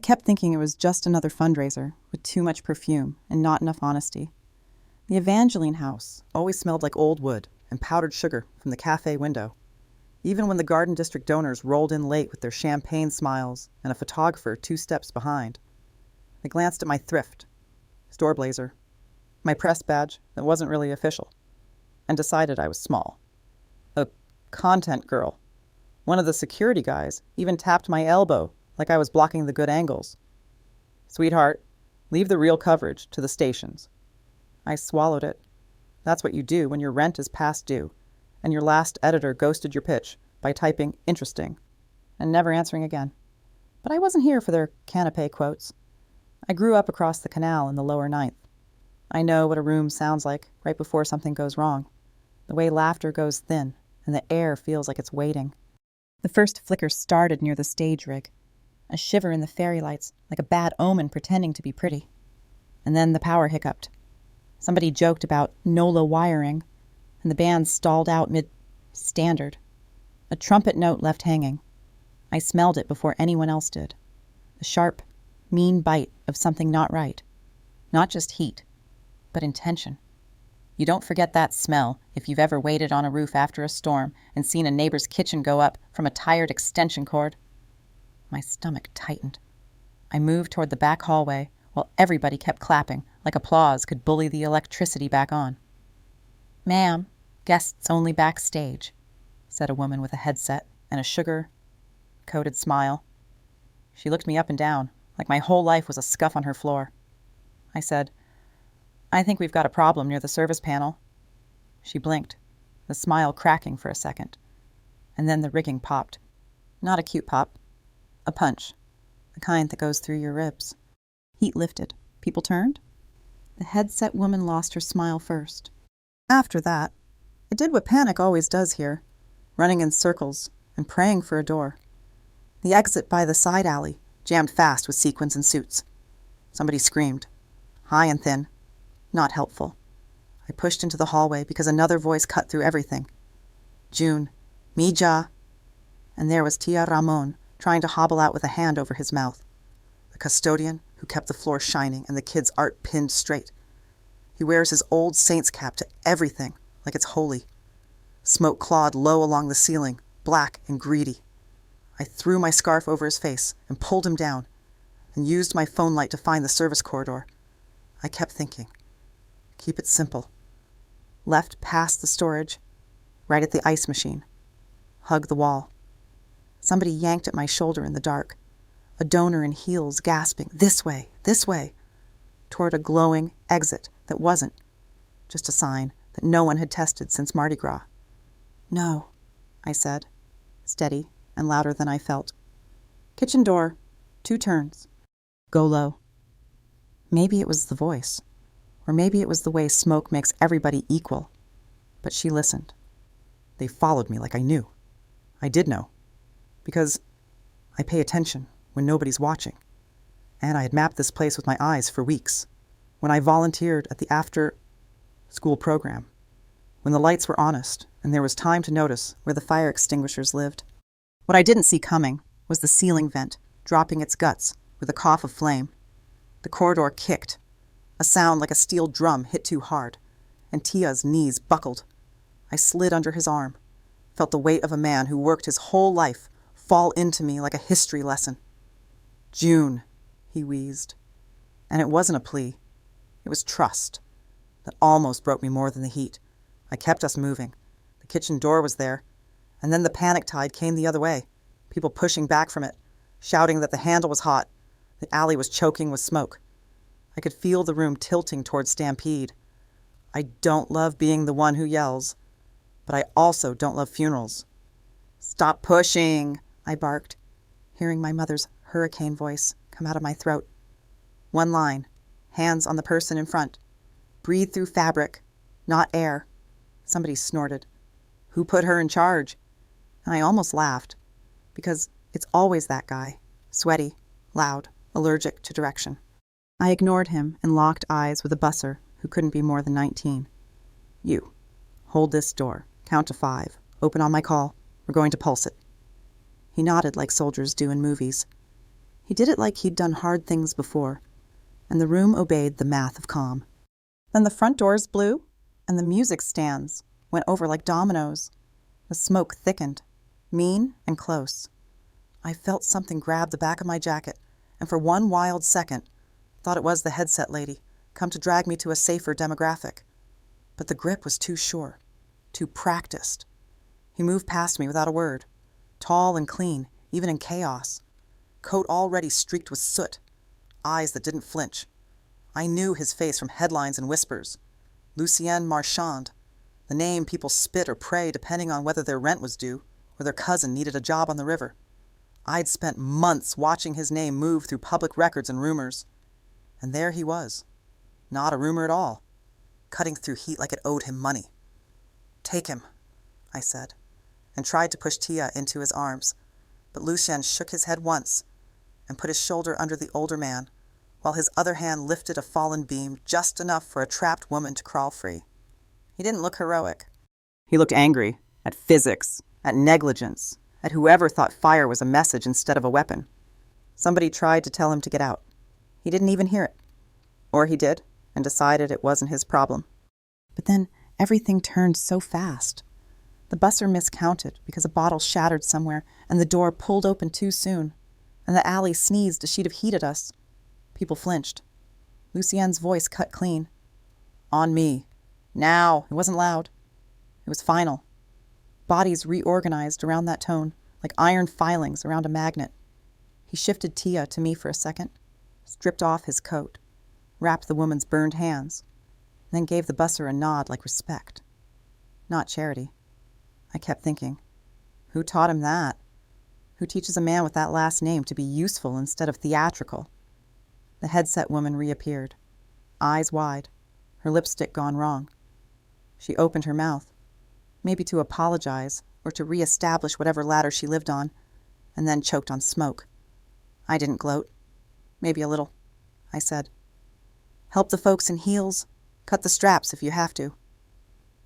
kept thinking it was just another fundraiser with too much perfume and not enough honesty. The Evangeline House always smelled like old wood and powdered sugar from the cafe window, even when the Garden District donors rolled in late with their champagne smiles and a photographer 2 steps behind. I glanced at my thrift, store blazer, my press badge that wasn't really official, and decided I was small. A content girl. One of the security guys even tapped my elbow like I was blocking the good angles. "Sweetheart, leave the real coverage to the stations." I swallowed it. That's what you do when your rent is past due, and your last editor ghosted your pitch by typing "interesting" and never answering again. But I wasn't here for their canapé quotes. I grew up across the canal in the lower ninth. I know what a room sounds like right before something goes wrong, the way laughter goes thin and the air feels like it's waiting. The first flicker started near the stage rig, a shiver in the fairy lights like a bad omen pretending to be pretty. And then the power hiccuped. Somebody joked about NOLA wiring, and the band stalled out mid-standard. A trumpet note left hanging. I smelled it before anyone else did. The sharp, mean bite of something not right. Not just heat, but intention. You don't forget that smell if you've ever waited on a roof after a storm and seen a neighbor's kitchen go up from a tired extension cord. My stomach tightened. I moved toward the back hallway while everybody kept clapping like applause could bully the electricity back on. "Ma'am, guests only backstage," said a woman with a headset and a sugar-coated smile. She looked me up and down like my whole life was a scuff on her floor. I said, "I think we've got a problem near the service panel." She blinked, the smile cracking for a second. And then the rigging popped. Not a cute pop. A punch. The kind that goes through your ribs. Heat lifted. People turned. The headset woman lost her smile first. After that, I did what panic always does here, running in circles and praying for a door. The exit by the side alley jammed fast with sequins and suits. Somebody screamed, high and thin. Not helpful. I pushed into the hallway because another voice cut through everything. "June, Mija." And there was Tia Ramon trying to hobble out with a hand over his mouth. The custodian who kept the floor shining and the kids' art pinned straight. He wears his old saint's cap to everything like it's holy. Smoke clawed low along the ceiling, black and greedy. I threw my scarf over his face and pulled him down and used my phone light to find the service corridor. I kept thinking. Keep it simple. Left past the storage, right at the ice machine. Hug the wall. Somebody yanked at my shoulder in the dark. A donor in heels gasping, this way, toward a glowing exit that wasn't. Just a sign that no one had tested since Mardi Gras. "No," I said, steady and louder than I felt. "Kitchen door, 2 turns. Go low." Maybe it was the voice, or maybe it was the way smoke makes everybody equal. But she listened. They followed me like I knew. I did know. Because I pay attention when nobody's watching. And I had mapped this place with my eyes for weeks. When I volunteered at the after-school program. When the lights were honest and there was time to notice where the fire extinguishers lived. What I didn't see coming was the ceiling vent dropping its guts with a cough of flame. The corridor kicked. A sound like a steel drum hit too hard, and Tia's knees buckled. I slid under his arm, felt the weight of a man who worked his whole life fall into me like a history lesson. "June," he wheezed. And it wasn't a plea. It was trust that almost broke me more than the heat. I kept us moving. The kitchen door was there, and then the panic tide came the other way, people pushing back from it, shouting that the handle was hot. The alley was choking with smoke. I could feel the room tilting towards stampede. I don't love being the one who yells, but I also don't love funerals. "Stop pushing," I barked, hearing my mother's hurricane voice come out of my throat. One line, hands on the person in front. Breathe through fabric, not air. Somebody snorted. Who put her in charge? And I almost laughed, because it's always that guy, sweaty, loud, allergic to direction. I ignored him and locked eyes with a busser who couldn't be more than 19. "You, hold this door, count to 5, open on my call, we're going to pulse it." He nodded like soldiers do in movies. He did it like he'd done hard things before, and the room obeyed the math of calm. Then the front doors blew, and the music stands went over like dominoes. The smoke thickened, mean and close. I felt something grab the back of my jacket, and for one wild second, thought it was the headset lady, come to drag me to a safer demographic. But the grip was too sure, too practiced. He moved past me without a word, tall and clean, even in chaos. Coat already streaked with soot, eyes that didn't flinch. I knew his face from headlines and whispers. Lucien Marchand, the name people spit or pray depending on whether their rent was due or their cousin needed a job on the river. I'd spent months watching his name move through public records and rumors. And there he was. Not a rumor at all. Cutting through heat like it owed him money. "Take him," I said, and tried to push Tia into his arms, but Lucien shook his head once and put his shoulder under the older man, while his other hand lifted a fallen beam just enough for a trapped woman to crawl free. He didn't look heroic. He looked angry, at physics, at negligence, at whoever thought fire was a message instead of a weapon. Somebody tried to tell him to get out. He didn't even hear it. Or he did, and decided it wasn't his problem. But then everything turned so fast. The busser miscounted because a bottle shattered somewhere, and the door pulled open too soon, and the alley sneezed a sheet of heat at us. People flinched. Lucien's voice cut clean. "On me. Now." It wasn't loud. It was final. Bodies reorganized around that tone, like iron filings around a magnet. He shifted Tia to me for a second, stripped off his coat, wrapped the woman's burned hands, then gave the busser a nod like respect. Not charity. I kept thinking, who taught him that? Who teaches a man with that last name to be useful instead of theatrical? The headset woman reappeared, eyes wide, her lipstick gone wrong. She opened her mouth, maybe to apologize or to reestablish whatever ladder she lived on, and then choked on smoke. I didn't gloat. Maybe a little, I said. "Help the folks in heels. Cut the straps if you have to."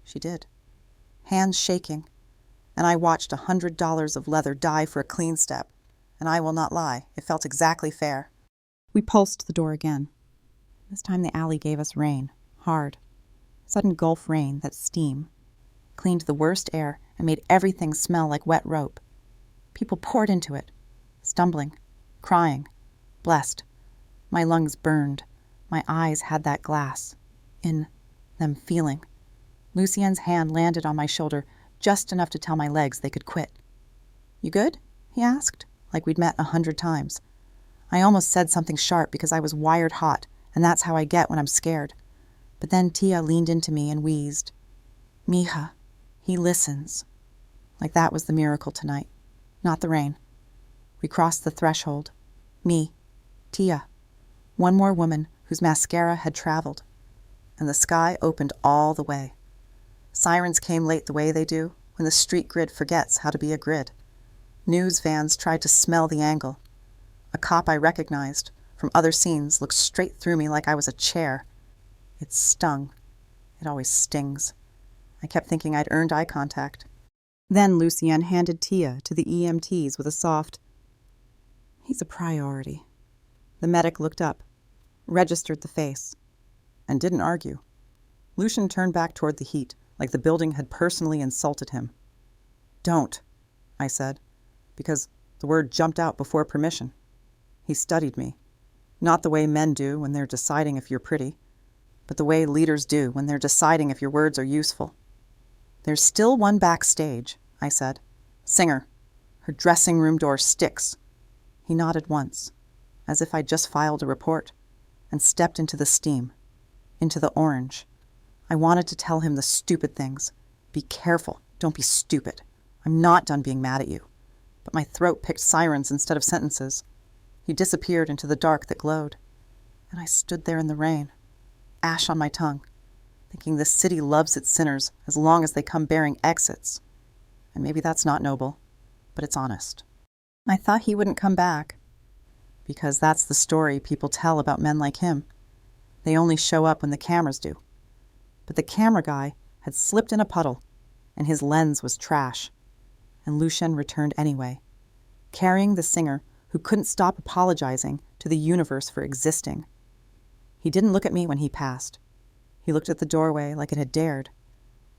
She did, hands shaking, and I watched $100 of leather die for a clean step, and I will not lie, it felt exactly fair. We pulsed the door again. This time the alley gave us rain, hard. Sudden Gulf rain, that steam. Cleaned the worst air and made everything smell like wet rope. People poured into it, stumbling, crying, blessed. My lungs burned. My eyes had that glass. In them feeling. Lucien's hand landed on my shoulder just enough to tell my legs they could quit. "You good?" he asked, like we'd met 100 times. I almost said something sharp because I was wired hot, and that's how I get when I'm scared. But then Tia leaned into me and wheezed. "Mija, he listens." Like that was the miracle tonight, not the rain. We crossed the threshold. Me, Tia, one more woman whose mascara had traveled, and the sky opened all the way. Sirens came late the way they do when the street grid forgets how to be a grid. News vans tried to smell the angle. A cop I recognized from other scenes looked straight through me like I was a chair. It stung. It always stings. I kept thinking I'd earned eye contact. Then Lucien handed Tia to the EMTs with a soft, "He's a priority." The medic looked up, registered the face, and didn't argue. Lucien turned back toward the heat, like the building had personally insulted him. "Don't," I said, because the word jumped out before permission. He studied me, not the way men do when they're deciding if you're pretty, but the way leaders do when they're deciding if your words are useful. "There's still one backstage," I said. "Singer. Her dressing room door sticks." He nodded once, as if I'd just filed a report, and stepped into the steam, into the orange. I wanted to tell him the stupid things. Be careful. Don't be stupid. I'm not done being mad at you. But my throat picked sirens instead of sentences. He disappeared into the dark that glowed, and I stood there in the rain, ash on my tongue, thinking this city loves its sinners as long as they come bearing exits. And maybe that's not noble, but it's honest. I thought he wouldn't come back, because that's the story people tell about men like him. They only show up when the cameras do. But the camera guy had slipped in a puddle, and his lens was trash. And Lucien returned anyway, carrying the singer who couldn't stop apologizing to the universe for existing. He didn't look at me when he passed. He looked at the doorway like it had dared.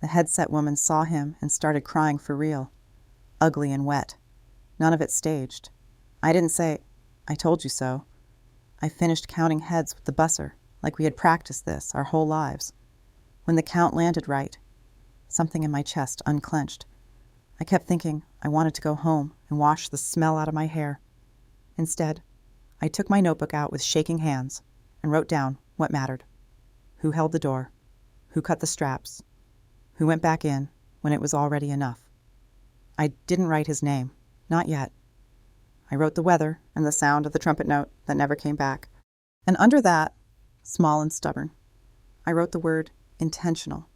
The headset woman saw him and started crying for real. Ugly and wet. None of it staged. I didn't say, "I told you so." I finished counting heads with the busser, like we had practiced this our whole lives. When the count landed right, something in my chest unclenched. I kept thinking I wanted to go home and wash the smell out of my hair. Instead, I took my notebook out with shaking hands and wrote down what mattered. Who held the door? Who cut the straps? Who went back in when it was already enough? I didn't write his name. Not yet. I wrote the weather and the sound of the trumpet note that never came back. And under that, small and stubborn, I wrote the word intentional,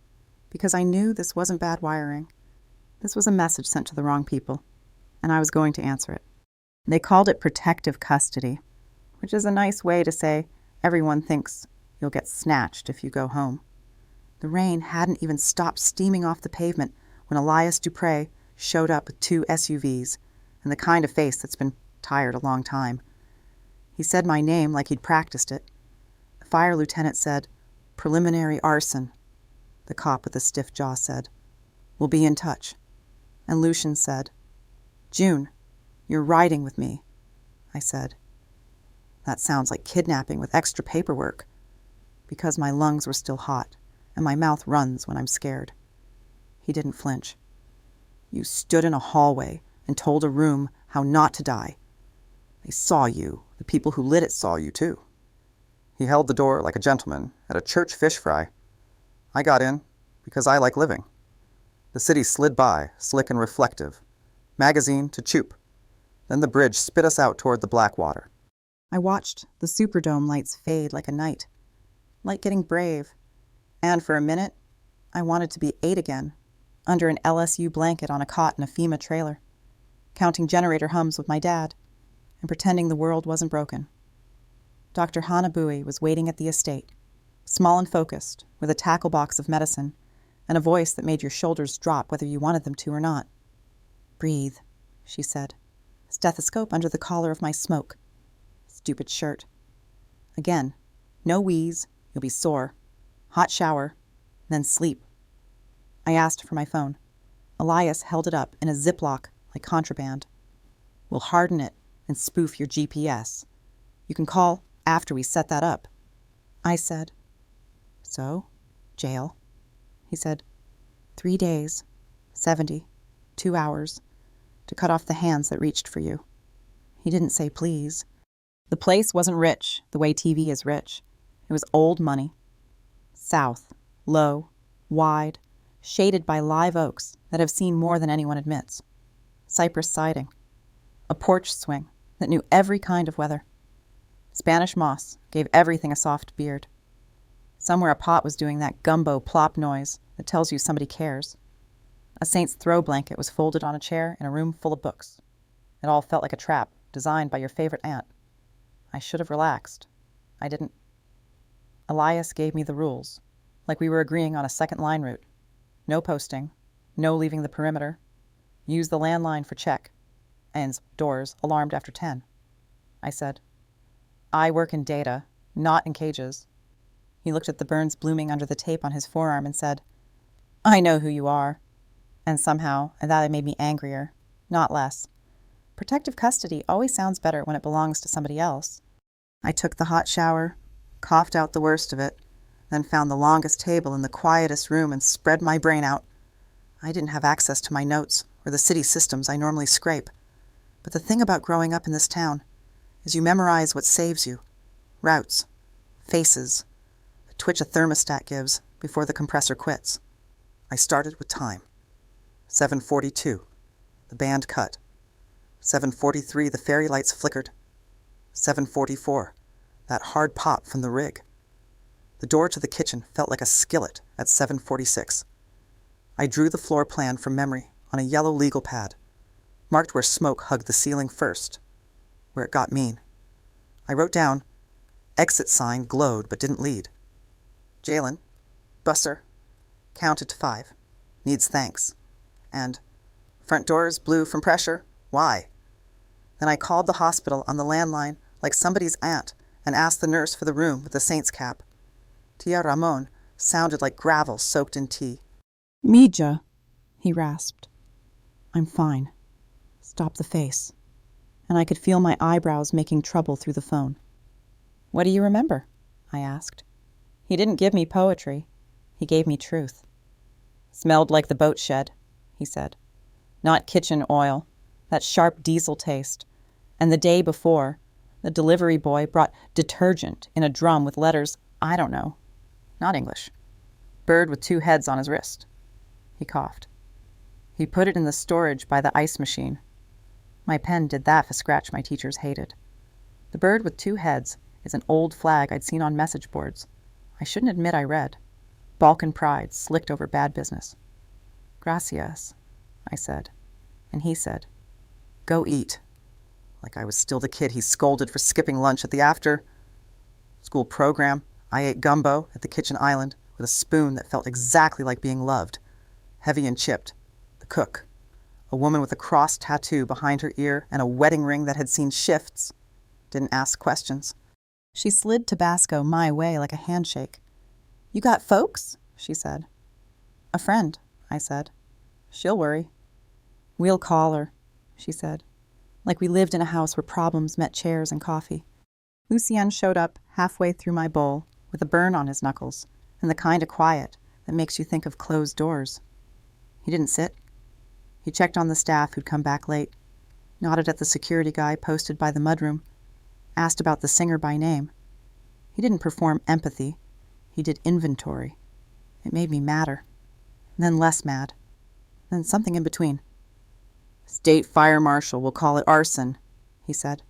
because I knew this wasn't bad wiring. This was a message sent to the wrong people, and I was going to answer it. They called it protective custody, which is a nice way to say everyone thinks you'll get snatched if you go home. The rain hadn't even stopped steaming off the pavement when Elias Dupre showed up with 2 SUVs and the kind of face that's been tired a long time. He said my name like he'd practiced it. The fire lieutenant said, "Preliminary arson." The cop with the stiff jaw said, "We'll be in touch." And Lucian said, "June, you're riding with me." I said, "That sounds like kidnapping with extra paperwork," because my lungs were still hot and my mouth runs when I'm scared. He didn't flinch. "You stood in a hallway and told a room how not to die. They saw you. The people who lit it saw you, too." He held the door like a gentleman at a church fish fry. I got in because I like living. The city slid by, slick and reflective, magazine to choop. Then the bridge spit us out toward the black water. I watched the Superdome lights fade like a night, like getting brave. And for a minute, I wanted to be 8 again, under an LSU blanket on a cot in a FEMA trailer, counting generator hums with my dad, and pretending the world wasn't broken. Dr. Hanabui was waiting at the estate, small and focused, with a tackle box of medicine, and a voice that made your shoulders drop whether you wanted them to or not. "Breathe," she said. Stethoscope under the collar of my smoke. Stupid shirt. Again, no wheeze, you'll be sore. Hot shower, then sleep. I asked for my phone. Elias held it up in a Ziploc like contraband. "We'll harden it and spoof your GPS. You can call after we set that up." I said, "So, jail?" He said, 3 days, 70, 2 hours, to cut off the hands that reached for you." He didn't say please. The place wasn't rich the way TV is rich. It was old money. South, low, wide, shaded by live oaks that have seen more than anyone admits. Cypress siding. A porch swing that knew every kind of weather. Spanish moss gave everything a soft beard. Somewhere a pot was doing that gumbo plop noise that tells you somebody cares. A saint's throw blanket was folded on a chair in a room full of books. It all felt like a trap designed by your favorite aunt. I should have relaxed. I didn't. Elias gave me the rules, like we were agreeing on a second line route. No posting, no leaving the perimeter. Use the landline for check, and doors alarmed after 10. I said, "I work in data, not in cages." He looked at the burns blooming under the tape on his forearm and said, "I know who you are." And somehow that made me angrier, not less. Protective custody always sounds better when it belongs to somebody else. I took the hot shower, coughed out the worst of it, then found the longest table in the quietest room and spread my brain out. I didn't have access to my notes or the city systems I normally scrape. But the thing about growing up in this town is you memorize what saves you. Routes, faces, the twitch a thermostat gives before the compressor quits. I started with time. 7:42. The band cut. 7:43. The fairy lights flickered. 7:44. That hard pop from the rig. The door to the kitchen felt like a skillet at 7:46. I drew the floor plan from memory on a yellow legal pad, marked where smoke hugged the ceiling first, where it got mean. I wrote down, exit sign glowed but didn't lead. Jalen, busser, counted to 5, needs thanks. And front doors blue from pressure, why? Then I called the hospital on the landline like somebody's aunt and asked the nurse for the room with the saint's cap. Tia Ramon sounded like gravel soaked in tea. "Mija," he rasped. "I'm fine. Stop the face." And I could feel my eyebrows making trouble through the phone. "What do you remember?" I asked. He didn't give me poetry. He gave me truth. "Smelled like the boat shed," he said. "Not kitchen oil, that sharp diesel taste. And the day before, the delivery boy brought detergent in a drum with letters I don't know. Not English. Bird with 2 heads on his wrist." He coughed. "He put it in the storage by the ice machine. My pen did that for scratch my teachers hated. The bird with 2 heads is an old flag I'd seen on message boards. I shouldn't admit I read. Balkan pride slicked over bad business. "Gracias," I said. And he said, "Go eat." Like I was still the kid he scolded for skipping lunch at the after-school program. I ate gumbo at the kitchen island with a spoon that felt exactly like being loved. Heavy and chipped. The cook, a woman with a cross tattoo behind her ear and a wedding ring that had seen shifts, didn't ask questions. She slid Tabasco my way like a handshake. "You got folks?" she said. "A friend," I said. "She'll worry." "We'll call her," she said, like we lived in a house where problems met chairs and coffee. Lucien showed up halfway through my bowl with a burn on his knuckles and the kind of quiet that makes you think of closed doors. He didn't sit. He checked on the staff who'd come back late, nodded at the security guy posted by the mudroom, asked about the singer by name. He didn't perform empathy. He did inventory. It made me madder, then less mad, then something in between. "State fire marshal will call it arson," he said.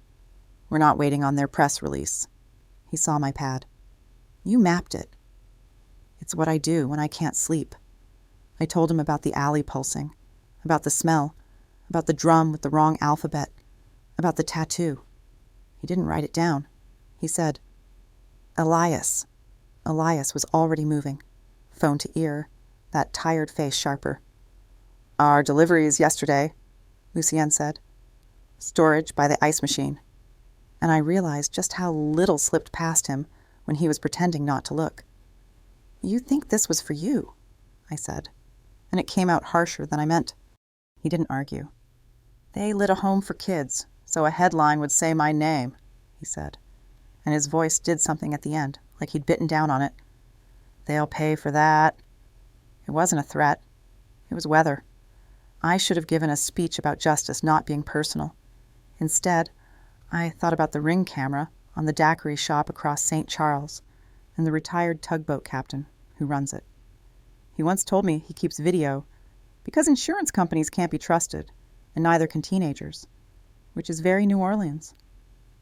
"We're not waiting on their press release." He saw my pad. "You mapped it." "It's what I do when I can't sleep." I told him about the alley pulsing, about the smell, about the drum with the wrong alphabet, about the tattoo. He didn't write it down. He said, "Elias." Elias was already moving, phone to ear, that tired face sharper. "Our deliveries yesterday," Lucien said. "Storage by the ice machine." And I realized just how little slipped past him when he was pretending not to look. "You think this was for you," I said, and it came out harsher than I meant. He didn't argue. "They lit a home for kids, so a headline would say my name," he said, and his voice did something at the end, like he'd bitten down on it. "They'll pay for that." It wasn't a threat. It was weather. I should have given a speech about justice not being personal. Instead, I thought about the Ring camera on the daiquiri shop across St. Charles and the retired tugboat captain who runs it. He once told me he keeps video because insurance companies can't be trusted, and neither can teenagers, which is very New Orleans.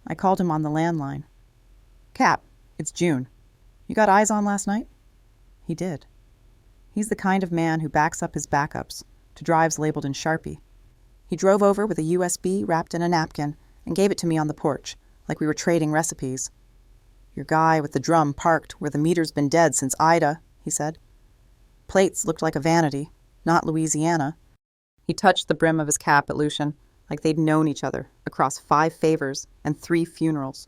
I called him on the landline. "Cap, it's June. You got eyes on last night?" He did. He's the kind of man who backs up his backups to drives labeled in Sharpie. He drove over with a USB wrapped in a napkin and gave it to me on the porch, like we were trading recipes. "Your guy with the drum parked where the meter's been dead since Ida," he said. "Plates looked like a vanity, not Louisiana." He touched the brim of his cap at Lucien, like they'd known each other across 5 favors and 3 funerals.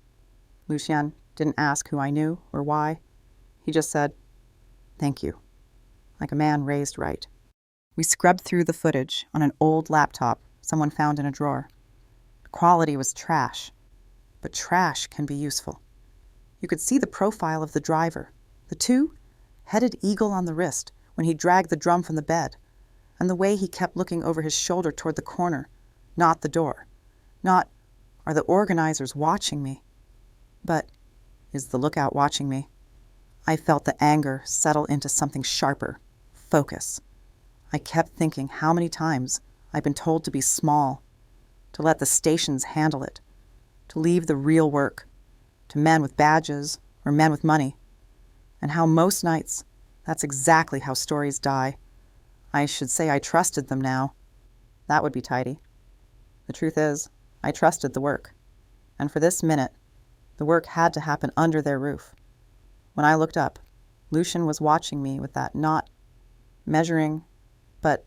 Lucien didn't ask who I knew or why. He just said, "Thank you," like a man raised right. We scrubbed through the footage on an old laptop someone found in a drawer. The quality was trash, but trash can be useful. You could see the profile of the driver, the 2-headed eagle on the wrist when he dragged the drum from the bed, and the way he kept looking over his shoulder toward the corner, not the door. Not, are the organizers watching me? But, is the lookout watching me? I felt the anger settle into something sharper, focus. I kept thinking how many times I'd been told to be small, to let the stations handle it, to leave the real work, to men with badges or men with money, and how most nights that's exactly how stories die. I should say I trusted them now. That would be tidy. The truth is, I trusted the work, and for this minute, the work had to happen under their roof. When I looked up, Lucien was watching me with that not measuring, but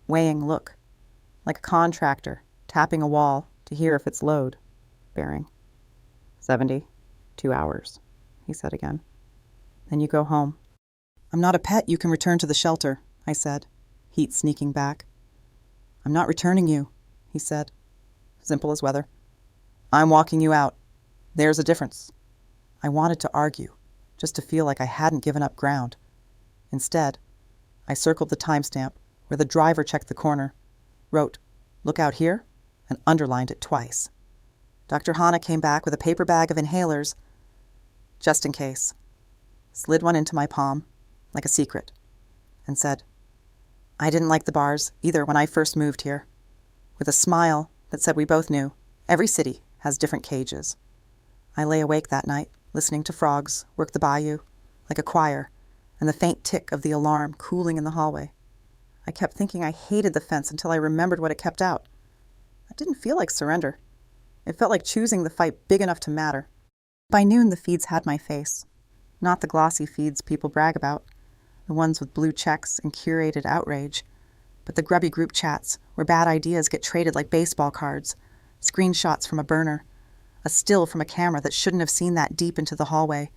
weighing look, like a contractor tapping a wall to hear if it's load bearing. 72 hours, he said again. Then you go home. I'm not a pet you can return to the shelter, I said, heat sneaking back. I'm not returning you, he said. Simple as weather. I'm walking you out. There's a difference. I wanted to argue, just to feel like I hadn't given up ground. Instead, I circled the timestamp where the driver checked the corner, wrote, "Look out here," and underlined it twice. Dr. Hanna came back with a paper bag of inhalers, just in case, slid one into my palm, like a secret, and said, I didn't like the bars either when I first moved here, with a smile that said we both knew every city has different cages. I lay awake that night, listening to frogs work the bayou like a choir, and the faint tick of the alarm cooling in the hallway. I kept thinking I hated the fence until I remembered what it kept out. It didn't feel like surrender. It felt like choosing the fight big enough to matter. By noon, the feeds had my face. Not the glossy feeds people brag about, the ones with blue checks and curated outrage, but the grubby group chats where bad ideas get traded like baseball cards, screenshots from a burner, a still from a camera that shouldn't have seen that deep into the hallway,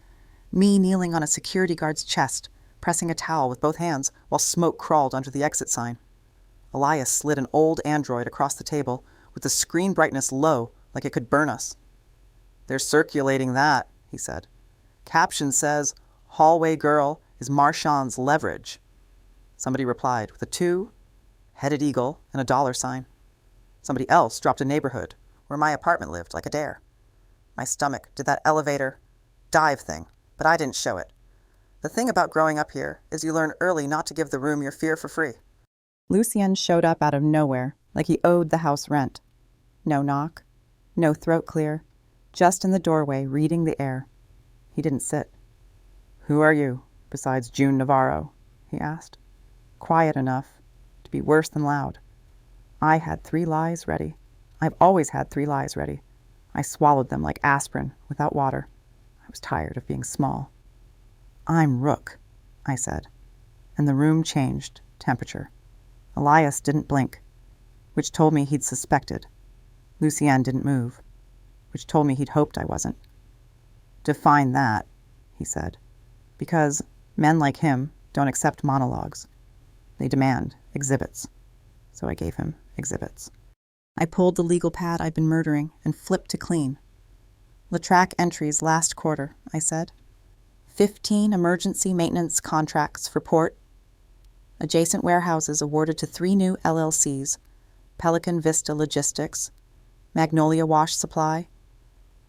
me kneeling on a security guard's chest, pressing a towel with both hands while smoke crawled under the exit sign. Elias slid an old Android across the table with the screen brightness low like it could burn us. They're circulating that, he said. Caption says, hallway girl is Marchand's leverage. Somebody replied with a 2, headed eagle, and a dollar sign. Somebody else dropped a neighborhood where my apartment lived like a dare. My stomach did that elevator dive thing, but I didn't show it. The thing about growing up here is you learn early not to give the room your fear for free. Lucien showed up out of nowhere, like he owed the house rent. No knock, no throat clear, just in the doorway reading the air. He didn't sit. Who are you, besides June Navarro? He asked. Quiet enough to be worse than loud. I had 3 lies ready. I've always had 3 lies ready. I swallowed them like aspirin without water. I was tired of being small. I'm Rook, I said, and the room changed temperature. Elias didn't blink, which told me he'd suspected. Lucien didn't move, which told me he'd hoped I wasn't. Define that, he said, because men like him don't accept monologues. They demand exhibits. So I gave him exhibits. I pulled the legal pad I'd been murdering and flipped to clean. LaTrac entries last quarter, I said. 15 emergency maintenance contracts for port. Adjacent warehouses awarded to 3 new LLCs, Pelican Vista Logistics, Magnolia Wash Supply,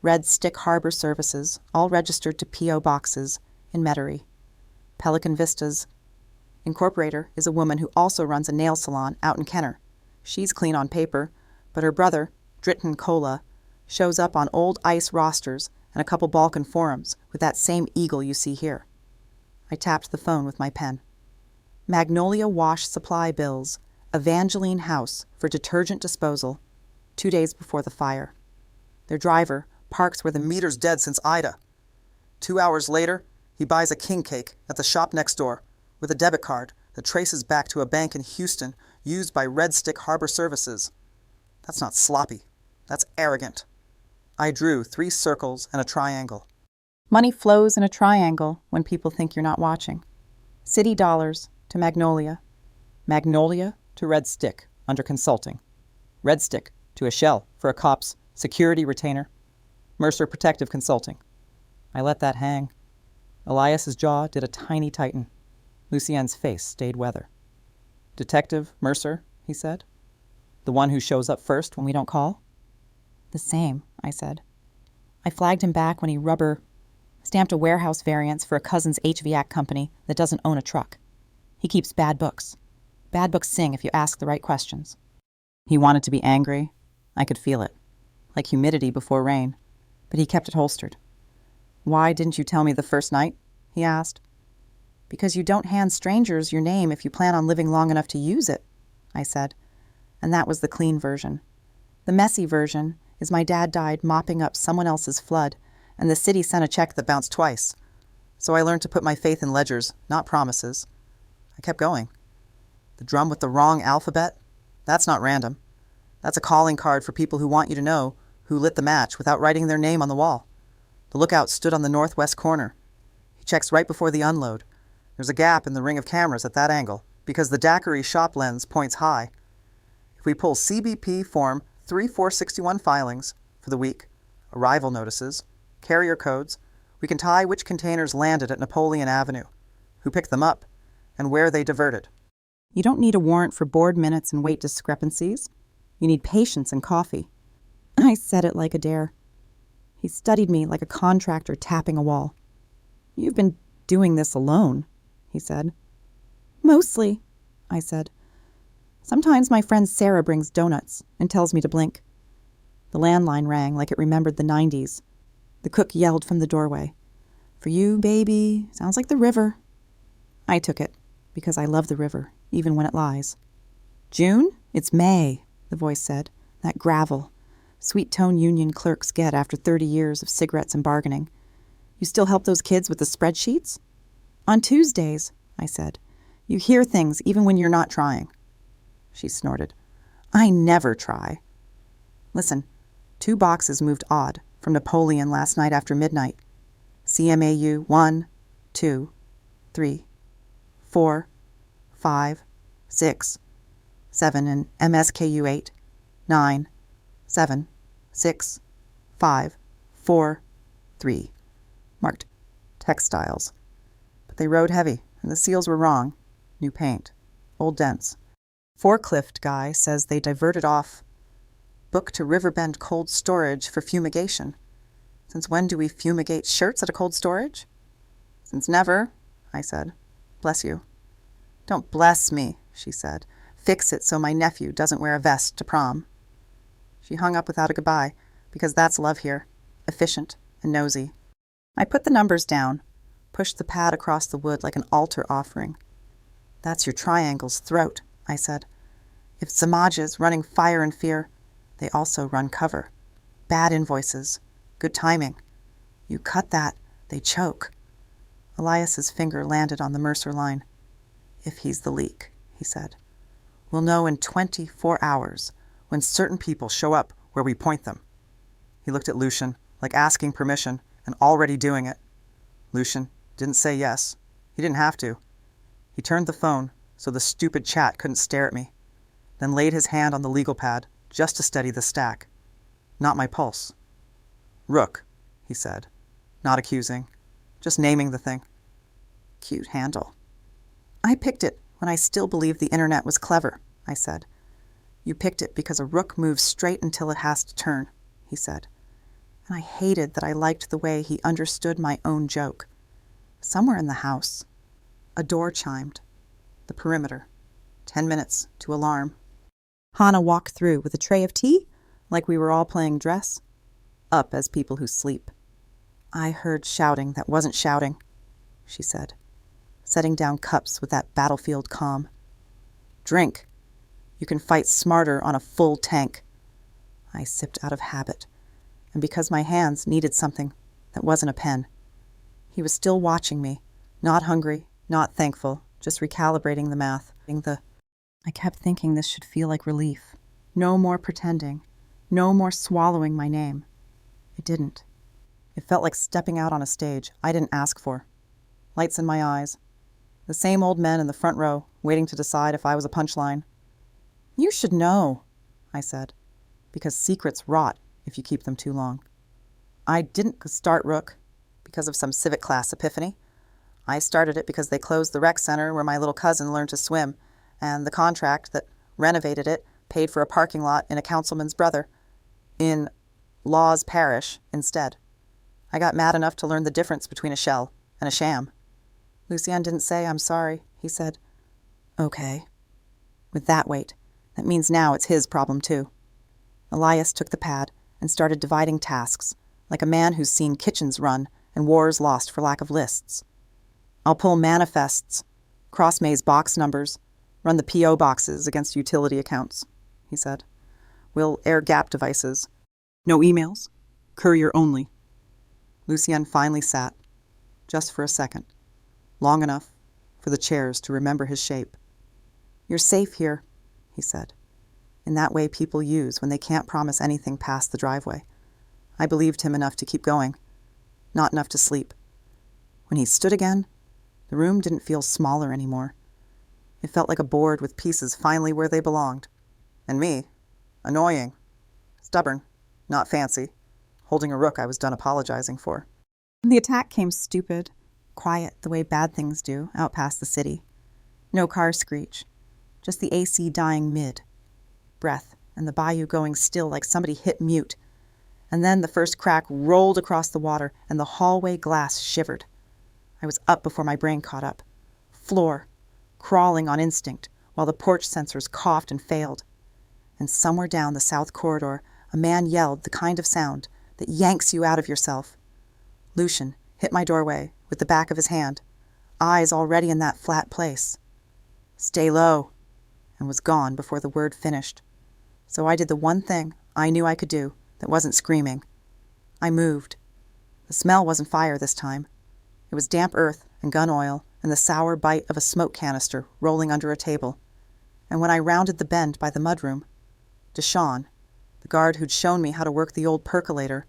Red Stick Harbor Services, all registered to P.O. boxes in Metairie. Pelican Vista's incorporator is a woman who also runs a nail salon out in Kenner. She's clean on paper, but her brother, Dritton Cola, shows up on old ICE rosters and a couple Balkan forums with that same eagle you see here. I tapped the phone with my pen. Magnolia Wash Supply bills, Evangeline House for detergent disposal, 2 days before the fire. Their driver parks where the meter's dead since Ida. 2 hours later, he buys a king cake at the shop next door with a debit card that traces back to a bank in Houston used by Red Stick Harbor Services. That's not sloppy. That's arrogant. I drew 3 circles and a triangle. Money flows in a triangle when people think you're not watching. City dollars to Magnolia. Magnolia to Red Stick under consulting. Red Stick to a shell for a cop's security retainer. Mercer Protective Consulting. I let that hang. Elias's jaw did a tiny tighten. Lucien's face stayed weather. Detective Mercer, he said. The one who shows up first when we don't call? The same, I said. I flagged him back when he rubber stamped a warehouse variance for a cousin's HVAC company that doesn't own a truck. He keeps bad books. Bad books sing if you ask the right questions. He wanted to be angry. I could feel it, like humidity before rain, but he kept it holstered. Why didn't you tell me the first night? He asked. Because you don't hand strangers your name if you plan on living long enough to use it, I said, and that was the clean version. The messy version is my dad died mopping up someone else's flood, and the city sent a check that bounced twice. So I learned to put my faith in ledgers, not promises. I kept going. The drum with the wrong alphabet? That's not random. That's a calling card for people who want you to know who lit the match without writing their name on the wall. The lookout stood on the northwest corner. He checks right before the unload. There's a gap in the ring of cameras at that angle, because the daiquiri shop lens points high. If we pull CBP Form 3461 filings for the week, arrival notices, carrier codes, we can tie which containers landed at Napoleon Avenue, who picked them up, and where they diverted. You don't need a warrant for board minutes and weight discrepancies. You need patience and coffee. I said it like a dare. He studied me like a contractor tapping a wall. You've been doing this alone, he said. Mostly, I said. Sometimes my friend Sarah brings donuts and tells me to blink. The landline rang like it remembered the 90s. The cook yelled from the doorway. For you, baby, sounds like the river. I took it, because I love the river, even when it lies. June? It's May, the voice said. That gravel. Sweet-tone union clerks get after 30 years of cigarettes and bargaining. You still help those kids with the spreadsheets? On Tuesdays, I said. You hear things even when you're not trying. She snorted. I never try. Listen, 2 boxes moved odd from Napoleon last night after midnight. CMAU 1, 2, 3, 4, 5, 6, 7, and MSKU 8, 9, 7, 6, 5, 4, 3. Marked textiles. But they rode heavy, and the seals were wrong. New paint. Old dents. Forklift guy says they diverted off. Book to Riverbend cold storage for fumigation. Since when do we fumigate shirts at a cold storage? Since never, I said. Bless you. Don't bless me, she said. Fix it so my nephew doesn't wear a vest to prom. She hung up without a goodbye, because that's love here. Efficient and nosy. I put the numbers down, pushed the pad across the wood like an altar offering. That's your triangle's throat, I said. If Samaj's running fire and fear, they also run cover. Bad invoices. Good timing. You cut that, they choke. Elias's finger landed on the Mercer line. If he's the leak, he said. We'll know in 24 hours when certain people show up where we point them. He looked at Lucian, like asking permission, and already doing it. Lucian didn't say yes. He didn't have to. He turned the phone so the stupid chat couldn't stare at me, then laid his hand on the legal pad just to steady the stack. Not my pulse. Rook, he said, not accusing, just naming the thing. Cute handle. I picked it when I still believed the internet was clever, I said. You picked it because a rook moves straight until it has to turn, he said. And I hated that I liked the way he understood my own joke. Somewhere in the house, a door chimed. The perimeter. 10 minutes to alarm. Hannah walked through with a tray of tea, like we were all playing dress. Up as people who sleep. I heard shouting that wasn't shouting, she said, setting down cups with that battlefield calm. Drink. You can fight smarter on a full tank. I sipped out of habit, and because my hands needed something that wasn't a pen. He was still watching me, not hungry, not thankful, just recalibrating the math. I kept thinking this should feel like relief. No more pretending. No more swallowing my name. It didn't. It felt like stepping out on a stage I didn't ask for. Lights in my eyes. The same old men in the front row, waiting to decide if I was a punchline. You should know, I said, because secrets rot if you keep them too long. I didn't start Rook because of some civic class epiphany. I started it because they closed the rec center where my little cousin learned to swim, and the contract that renovated it paid for a parking lot in a councilman's brother, in Law's parish, instead. I got mad enough to learn the difference between a shell and a sham. Lucien didn't say, I'm sorry. He said, okay. With that weight, that means now it's his problem too. Elias took the pad and started dividing tasks, like a man who's seen kitchens run and wars lost for lack of lists. I'll pull manifests, cross maze box numbers, run the P.O. boxes against utility accounts, he said. We'll air gap devices. No emails. Courier only. Lucien finally sat, just for a second, long enough for the chairs to remember his shape. You're safe here, he said. in that way people use when they can't promise anything past the driveway. I believed him enough to keep going, not enough to sleep. When he stood again, the room didn't feel smaller anymore. It felt like a board with pieces finally where they belonged. And me, annoying, stubborn, not fancy, holding a rook I was done apologizing for. The attack came stupid, quiet the way bad things do out past the city. No car screech, just the AC dying mid. Breath, and the bayou going still like somebody hit mute. And then the first crack rolled across the water and the hallway glass shivered. I was up before my brain caught up. Floor, crawling on instinct, while the porch sensors coughed and failed. And somewhere down the south corridor, a man yelled the kind of sound that yanks you out of yourself. Lucian hit my doorway with the back of his hand, eyes already in that flat place. "Stay low," and was gone before the word finished. So I did the one thing I knew I could do that wasn't screaming. I moved. The smell wasn't fire this time. It was damp earth and gun oil and the sour bite of a smoke canister rolling under a table. And when I rounded the bend by the mudroom, Deshawn, the guard who'd shown me how to work the old percolator,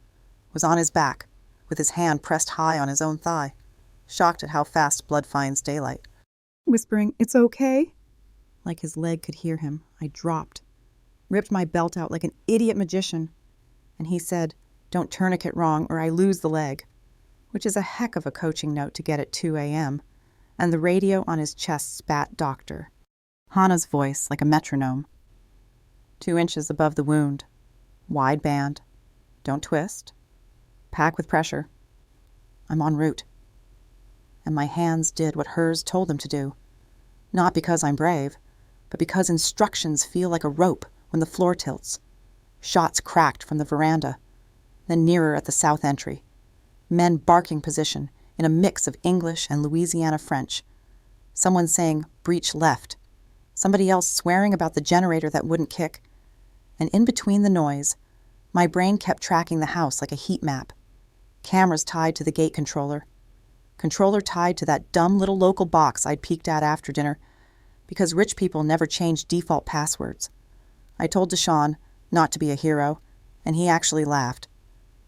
was on his back, with his hand pressed high on his own thigh, shocked at how fast blood finds daylight. Whispering, "It's okay." Like his leg could hear him, I dropped, ripped my belt out like an idiot magician, and he said, "Don't tourniquet wrong or I lose the leg," which is a heck of a coaching note to get at 2 a.m., and the radio on his chest spat doctor. Hannah's voice like a metronome. 2 inches above the wound. Wide band. Don't twist. Pack with pressure. I'm en route. And my hands did what hers told them to do. Not because I'm brave, but because instructions feel like a rope when the floor tilts. Shots cracked from the veranda, then nearer at the south entry. Men barking position in a mix of English and Louisiana French. Someone saying, "Breach left." Somebody else swearing about the generator that wouldn't kick. And in between the noise, my brain kept tracking the house like a heat map. Cameras tied to the gate controller. Controller tied to that dumb little local box I'd peeked at after dinner, because rich people never change default passwords. I told Deshawn not to be a hero, and he actually laughed,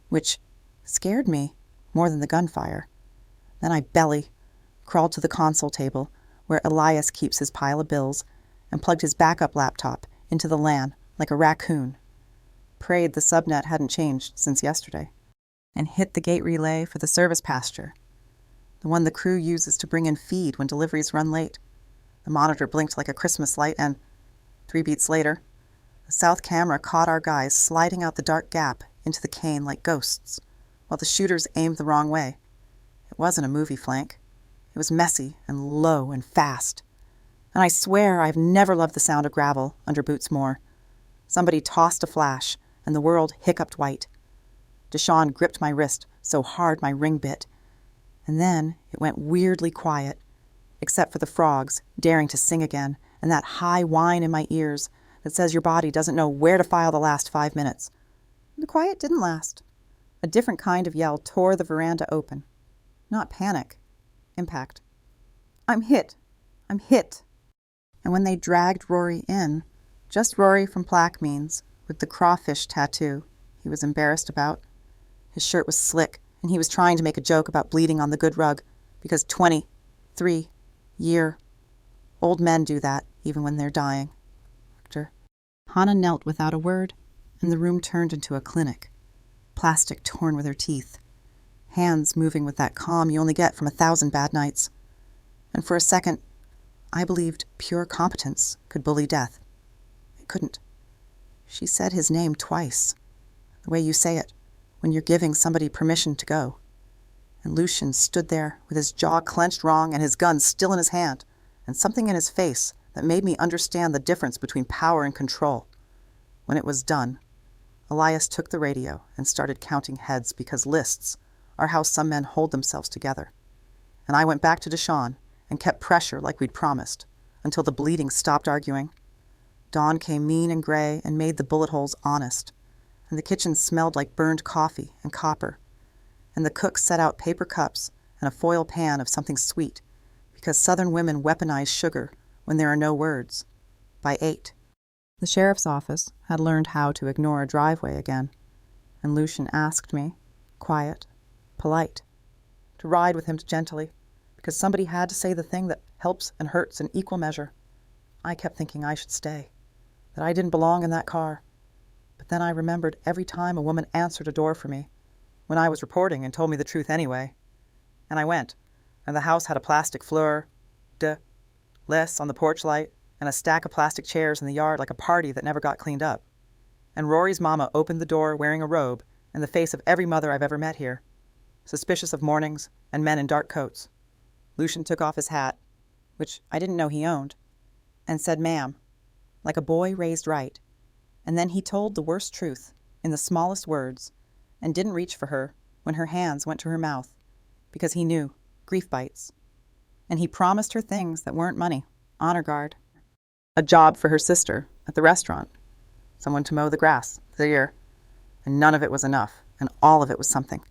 which scared me more than the gunfire. Then I crawled to the console table where Elias keeps his pile of bills, and plugged his backup laptop into the LAN like a raccoon. Prayed the subnet hadn't changed since yesterday, and hit the gate relay for the service pasture, the one the crew uses to bring in feed when deliveries run late. The monitor blinked like a Christmas light, and 3 beats later, the south camera caught our guys sliding out the dark gap into the cane like ghosts, while the shooters aimed the wrong way. It wasn't a movie flank. It was messy and low and fast. And I swear I've never loved the sound of gravel under boots more. Somebody tossed a flash, and the world hiccuped white. Deshawn gripped my wrist so hard my ring bit. And then it went weirdly quiet, except for the frogs daring to sing again, and that high whine in my ears that says your body doesn't know where to file the last 5 minutes. The quiet didn't last. A different kind of yell tore the veranda open. Not panic. Impact. I'm hit. I'm hit. And when they dragged Rory in, just Rory from Plaquemines, with the crawfish tattoo he was embarrassed about. His shirt was slick, and he was trying to make a joke about bleeding on the good rug, because 23-year old men do that even when they're dying. Hannah knelt without a word, and the room turned into a clinic. Plastic torn with her teeth. Hands moving with that calm you only get from 1,000 bad nights. And for a second, I believed pure competence could bully death. It couldn't. She said his name twice, the way you say it when you're giving somebody permission to go. And Lucian stood there with his jaw clenched wrong and his gun still in his hand, and something in his face that made me understand the difference between power and control. When it was done, Elias took the radio and started counting heads, because lists are how some men hold themselves together. And I went back to Deshawn and kept pressure like we'd promised, until the bleeding stopped arguing. Dawn came mean and gray and made the bullet holes honest, and the kitchen smelled like burned coffee and copper, and the cook set out paper cups and a foil pan of something sweet, because Southern women weaponize sugar when there are no words, by 8. The sheriff's office had learned how to ignore a driveway again, and Lucian asked me, quiet, polite, to ride with him gently, because somebody had to say the thing that helps and hurts in equal measure. I kept thinking I should stay, that I didn't belong in that car. But then I remembered every time a woman answered a door for me, when I was reporting and told me the truth anyway. And I went, and the house had a plastic fleur de lis on the porch light, and a stack of plastic chairs in the yard like a party that never got cleaned up. And Rory's mama opened the door wearing a robe in the face of every mother I've ever met here, suspicious of mornings and men in dark coats. Lucian took off his hat, which I didn't know he owned, and said, "Ma'am," like a boy raised right. And then he told the worst truth, in the smallest words, and didn't reach for her when her hands went to her mouth, because he knew grief bites. And he promised her things that weren't money, honor guard, a job for her sister at the restaurant, someone to mow the grass there, and none of it was enough, and all of it was something.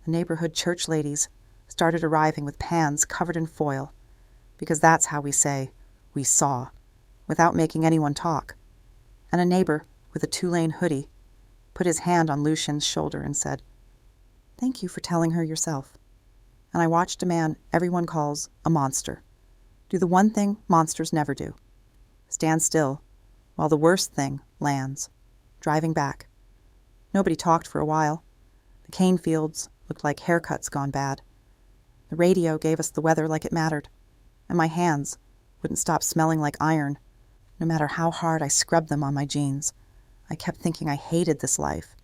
The neighborhood church ladies started arriving with pans covered in foil, because that's how we say "we saw," without making anyone talk. And a neighbor with a two-lane hoodie put his hand on Lucian's shoulder and said, "Thank you for telling her yourself." And I watched a man everyone calls a monster do the one thing monsters never do: stand still while the worst thing lands, driving back. Nobody talked for a while. The cane fields looked like haircuts gone bad. The radio gave us the weather like it mattered, and my hands wouldn't stop smelling like iron, no matter how hard I scrubbed them on my jeans. I kept thinking I hated this life,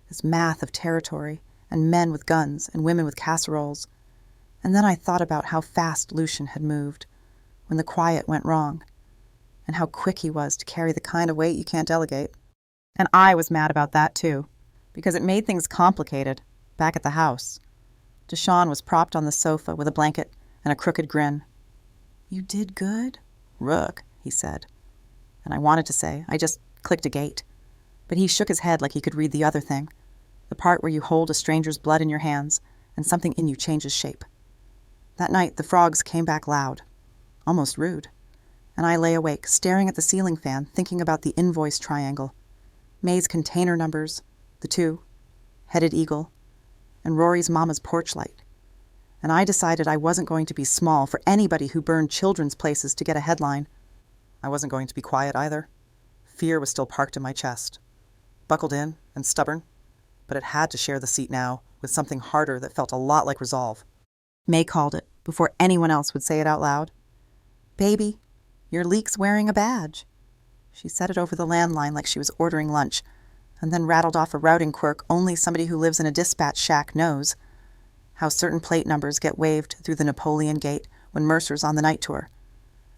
this math of territory, and men with guns and women with casseroles. And then I thought about how fast Lucian had moved when the quiet went wrong, and how quick he was to carry the kind of weight you can't delegate. And I was mad about that too, because it made things complicated back at the house. Deshawn was propped on the sofa with a blanket and a crooked grin. "You did good, Rook," he said. And I wanted to say, I just clicked a gate. But he shook his head like he could read the other thing, the part where you hold a stranger's blood in your hands and something in you changes shape. That night the frogs came back loud, almost rude, and I lay awake, staring at the ceiling fan, thinking about the invoice triangle, May's container numbers, the 2, headed eagle, and Rory's mama's porch light. And I decided I wasn't going to be small for anybody who burned children's places to get a headline. I wasn't going to be quiet either. Fear was still parked in my chest, buckled in and stubborn, but it had to share the seat now with something harder that felt a lot like resolve. May called it before anyone else would say it out loud. "Baby, your leak's wearing a badge." She said it over the landline like she was ordering lunch, and then rattled off a routing quirk only somebody who lives in a dispatch shack knows. How certain plate numbers get waved through the Napoleon Gate when Mercer's on the night tour.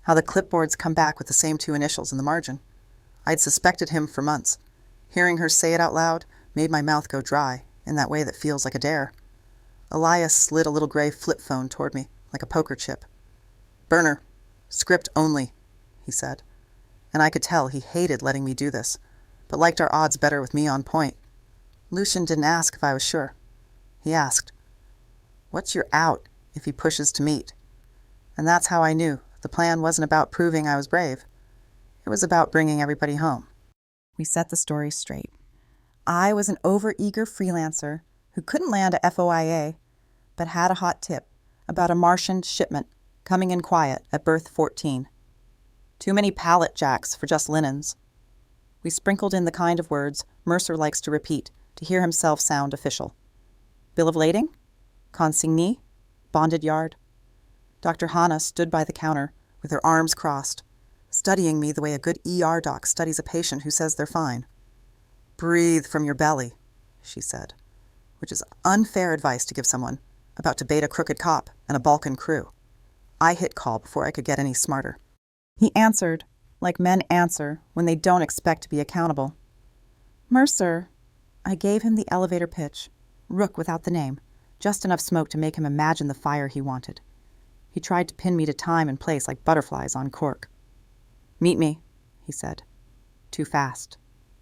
How the clipboards come back with the same 2 initials in the margin. I'd suspected him for months. Hearing her say it out loud made my mouth go dry in that way that feels like a dare. Elias slid a little gray flip phone toward me like a poker chip. "Burner, script only," he said. And I could tell he hated letting me do this, but liked our odds better with me on point. Lucian didn't ask if I was sure. He asked, "What's your out if he pushes to meet?" And that's how I knew the plan wasn't about proving I was brave. It was about bringing everybody home. We set the story straight. I was an overeager freelancer who couldn't land a FOIA, but had a hot tip about a Martian shipment coming in quiet at berth 14. Too many pallet jacks for just linens. We sprinkled in the kind of words Mercer likes to repeat to hear himself sound official. Bill of lading? Consignee? Bonded yard? Dr. Hanna stood by the counter with her arms crossed, studying me the way a good ER doc studies a patient who says they're fine. "Breathe from your belly," she said, which is unfair advice to give someone about to bait a crooked cop and a Balkan crew. I hit call before I could get any smarter. He answered like men answer when they don't expect to be accountable. "Mercer." I gave him the elevator pitch, Rook without the name, just enough smoke to make him imagine the fire he wanted. He tried to pin me to time and place like butterflies on cork. "Meet me," he said. Too fast.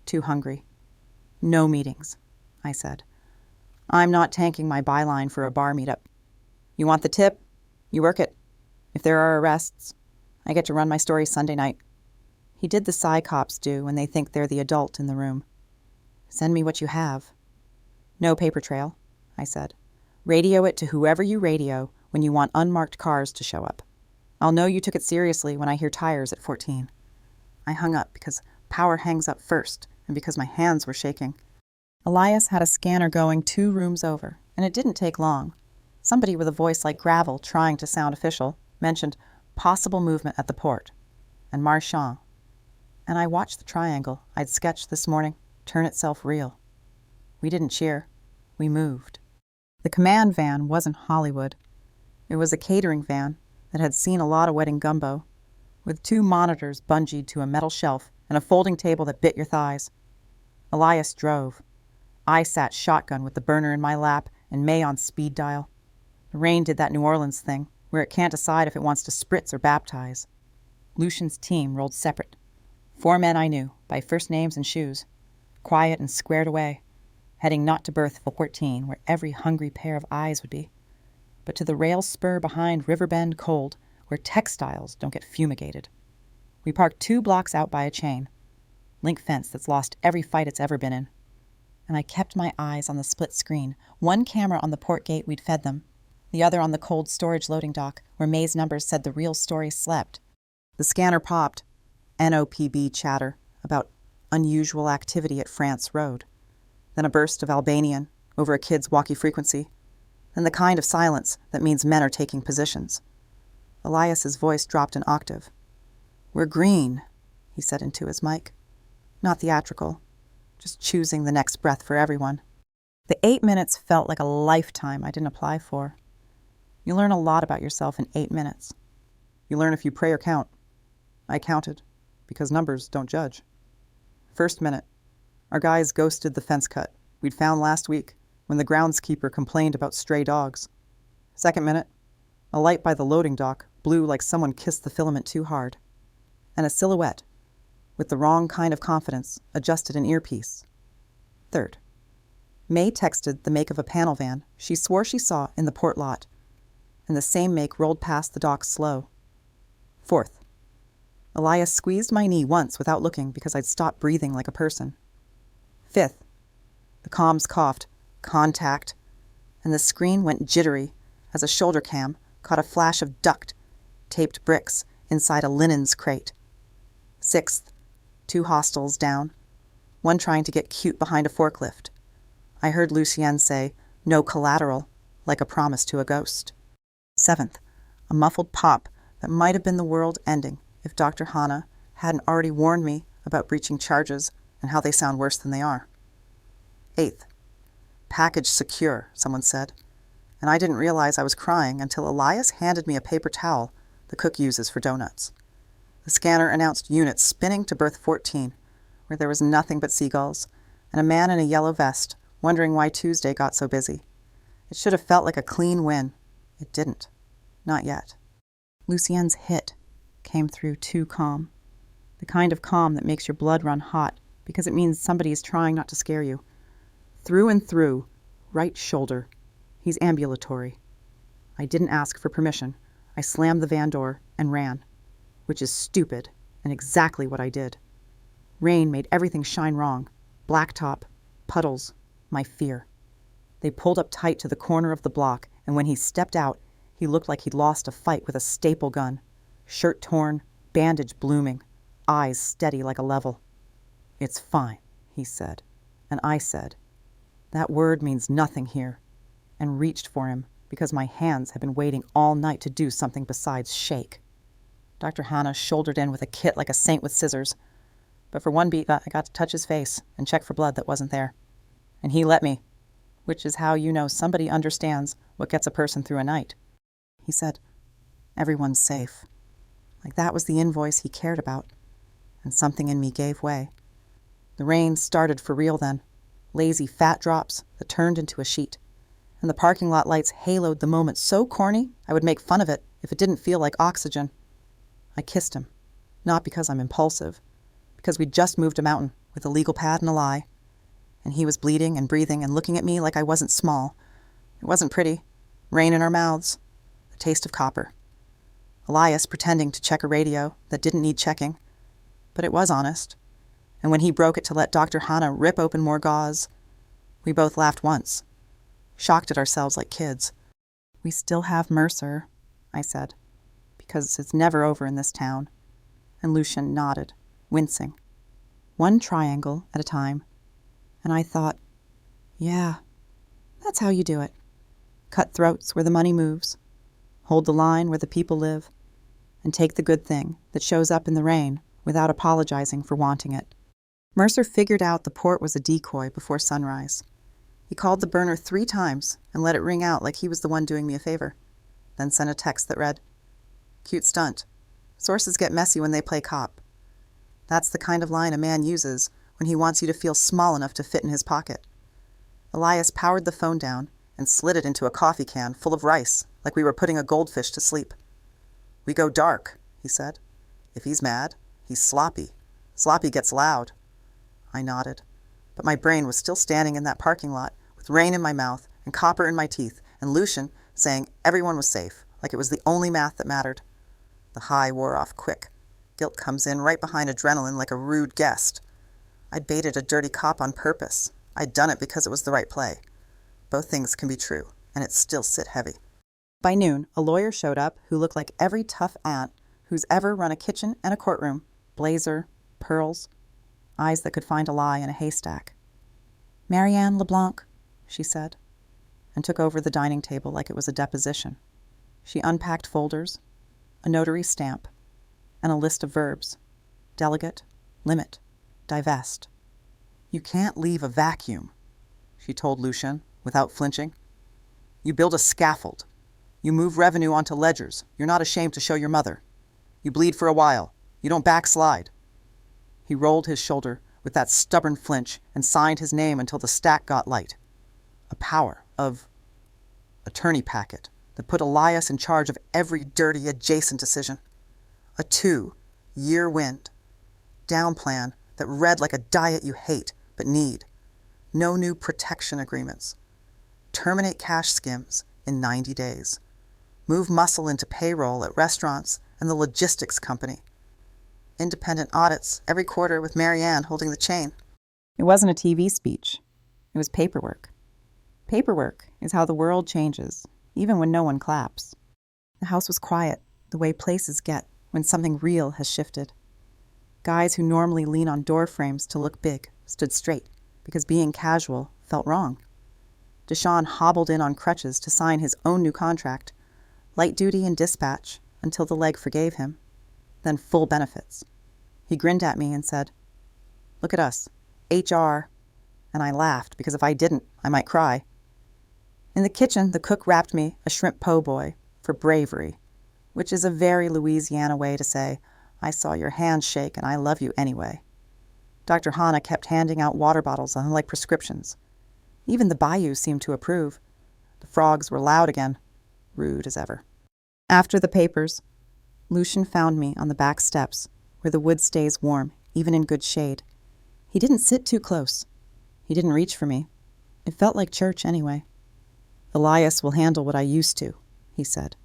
Too hungry. "No meetings," I said. "I'm not tanking my byline for a bar meetup. You want the tip? You work it. If there are arrests, I get to run my story Sunday night." He did the psy cops do when they think they're the adult in the room. Send me what you have. No paper trail, I said. Radio it to whoever you radio when you want unmarked cars to show up. I'll know you took it seriously when I hear tires at 14. I hung up because power hangs up first and because my hands were shaking. Elias had a scanner going 2 rooms over, and it didn't take long. Somebody with a voice like gravel trying to sound official mentioned possible movement at the port, and Marchand. And I watched the triangle I'd sketched this morning turn itself real. We didn't cheer. We moved. The command van wasn't Hollywood. It was a catering van that had seen a lot of wedding gumbo, with 2 monitors bungeed to a metal shelf and a folding table that bit your thighs. Elias drove. I sat shotgun with the burner in my lap and May on speed dial. Rain did that New Orleans thing, where it can't decide if it wants to spritz or baptize. Lucian's team rolled separate. 4 men I knew, by first names and shoes, quiet and squared away, heading not to Berth 14, where every hungry pair of eyes would be, but to the rail spur behind Riverbend Cold, where textiles don't get fumigated. We parked 2 blocks out by a chain, link fence that's lost every fight it's ever been in, and I kept my eyes on the split screen, 1 camera on the port gate we'd fed them, the other on the cold storage loading dock, where May's numbers said the real story slept. The scanner popped. NOPB chatter about unusual activity at France Road. Then a burst of Albanian over a kid's walkie frequency. Then the kind of silence that means men are taking positions. Elias's voice dropped an octave. "We're green," he said into his mic. Not theatrical, just choosing the next breath for everyone. The 8 minutes felt like a lifetime I didn't apply for. You learn a lot about yourself in 8 minutes. You learn if you pray or count. I counted, because numbers don't judge. First minute, our guys ghosted the fence cut we'd found last week when the groundskeeper complained about stray dogs. Second minute, a light by the loading dock blew like someone kissed the filament too hard. And a silhouette, with the wrong kind of confidence, adjusted an earpiece. Third, May texted the make of a panel van she swore she saw in the port lot, and the same make rolled past the dock slow. Fourth, Elias squeezed my knee once without looking because I'd stopped breathing like a person. Fifth, the comms coughed, "Contact," and the screen went jittery as a shoulder cam caught a flash of duct, taped bricks inside a linens crate. Sixth, 2 hostiles down, one trying to get cute behind a forklift. I heard Lucien say, "No collateral," like a promise to a ghost. Seventh, a muffled pop that might have been the world ending if Dr. Hanna hadn't already warned me about breaching charges and how they sound worse than they are. Eighth, "Package secure," someone said, and I didn't realize I was crying until Elias handed me a paper towel the cook uses for donuts. The scanner announced units spinning to berth 14, where there was nothing but seagulls, and a man in a yellow vest wondering why Tuesday got so busy. It should have felt like a clean win. It didn't. Not yet. Lucien's hit came through too calm. The kind of calm that makes your blood run hot because it means somebody is trying not to scare you. Through and through, right shoulder. He's ambulatory. I didn't ask for permission. I slammed the van door and ran, which is stupid and exactly what I did. Rain made everything shine wrong. Blacktop, puddles, my fear. They pulled up tight to the corner of the block, and when he stepped out, he looked like he'd lost a fight with a staple gun. Shirt torn, bandage blooming, eyes steady like a level. "It's fine," he said, and I said, "That word means nothing here," and reached for him because my hands had been waiting all night to do something besides shake. Dr. Hanna shouldered in with a kit like a saint with scissors, but for one beat I got to touch his face and check for blood that wasn't there. And he let me, which is how you know somebody understands what gets a person through a night. He said, "Everyone's safe." Like that was the invoice he cared about, and something in me gave way. The rain started for real then, lazy fat drops that turned into a sheet, and the parking lot lights haloed the moment so corny I would make fun of it if it didn't feel like oxygen. I kissed him, not because I'm impulsive, because we'd just moved a mountain with a legal pad and a lie, and he was bleeding and breathing and looking at me like I wasn't small. It wasn't pretty. Rain in our mouths, the taste of copper. Elias pretending to check a radio that didn't need checking, but it was honest. And when he broke it to let Dr. Hannah rip open more gauze, we both laughed once, shocked at ourselves like kids. "We still have Mercer," I said, "because it's never over in this town." And Lucien nodded, wincing. One triangle at a time. And I thought, yeah, that's how you do it. Cut throats where the money moves. Hold the line where the people live. And take the good thing that shows up in the rain without apologizing for wanting it. Mercer figured out the port was a decoy before sunrise. He called the burner 3 times and let it ring out like he was the one doing me a favor. Then sent a text that read, "Cute stunt. Sources get messy when they play cop." That's the kind of line a man uses when he wants you to feel small enough to fit in his pocket. Elias powered the phone down and slid it into a coffee can full of rice like we were putting a goldfish to sleep. "We go dark," he said. "If he's mad, he's sloppy. Sloppy gets loud." I nodded, but my brain was still standing in that parking lot with rain in my mouth and copper in my teeth and Lucien saying everyone was safe, like it was the only math that mattered. The high wore off quick. Guilt comes in right behind adrenaline like a rude guest. I'd baited a dirty cop on purpose. I'd done it because it was the right play. Both things can be true, and it still sit heavy. By noon, a lawyer showed up who looked like every tough aunt who's ever run a kitchen and a courtroom. Blazer, pearls, eyes that could find a lie in a haystack. "Marianne LeBlanc," she said, and took over the dining table like it was a deposition. She unpacked folders, a notary stamp, and a list of verbs: delegate, limit, divest. "You can't leave a vacuum," she told Lucien without flinching. "You build a scaffold. You move revenue onto ledgers. You're not ashamed to show your mother. You bleed for a while. You don't backslide." He rolled his shoulder with that stubborn flinch and signed his name until the stack got light. A power of attorney packet that put Elias in charge of every dirty adjacent decision. A 2-year wind. Down plan that read like a diet you hate but need. No new protection agreements. Terminate cash skims in 90 days. Move muscle into payroll at restaurants and the logistics company. Independent audits every quarter with Marianne holding the chain. It wasn't a TV speech. It was paperwork. Paperwork is how the world changes, even when no one claps. The house was quiet, the way places get when something real has shifted. Guys who normally lean on door frames to look big stood straight because being casual felt wrong. Deshawn hobbled in on crutches to sign his own new contract, light duty and dispatch until the leg forgave him, then full benefits. He grinned at me and said, "Look at us, HR," and I laughed because if I didn't, I might cry. In the kitchen, the cook wrapped me a shrimp po' boy for bravery, which is a very Louisiana way to say, "I saw your hands shake and I love you anyway." Dr. Hannah kept handing out water bottles like prescriptions. Even the bayou seemed to approve. The frogs were loud again, rude as ever. After the papers, Lucien found me on the back steps where the wood stays warm, even in good shade. He didn't sit too close. He didn't reach for me. It felt like church anyway. "Elias will handle what I used to," he said.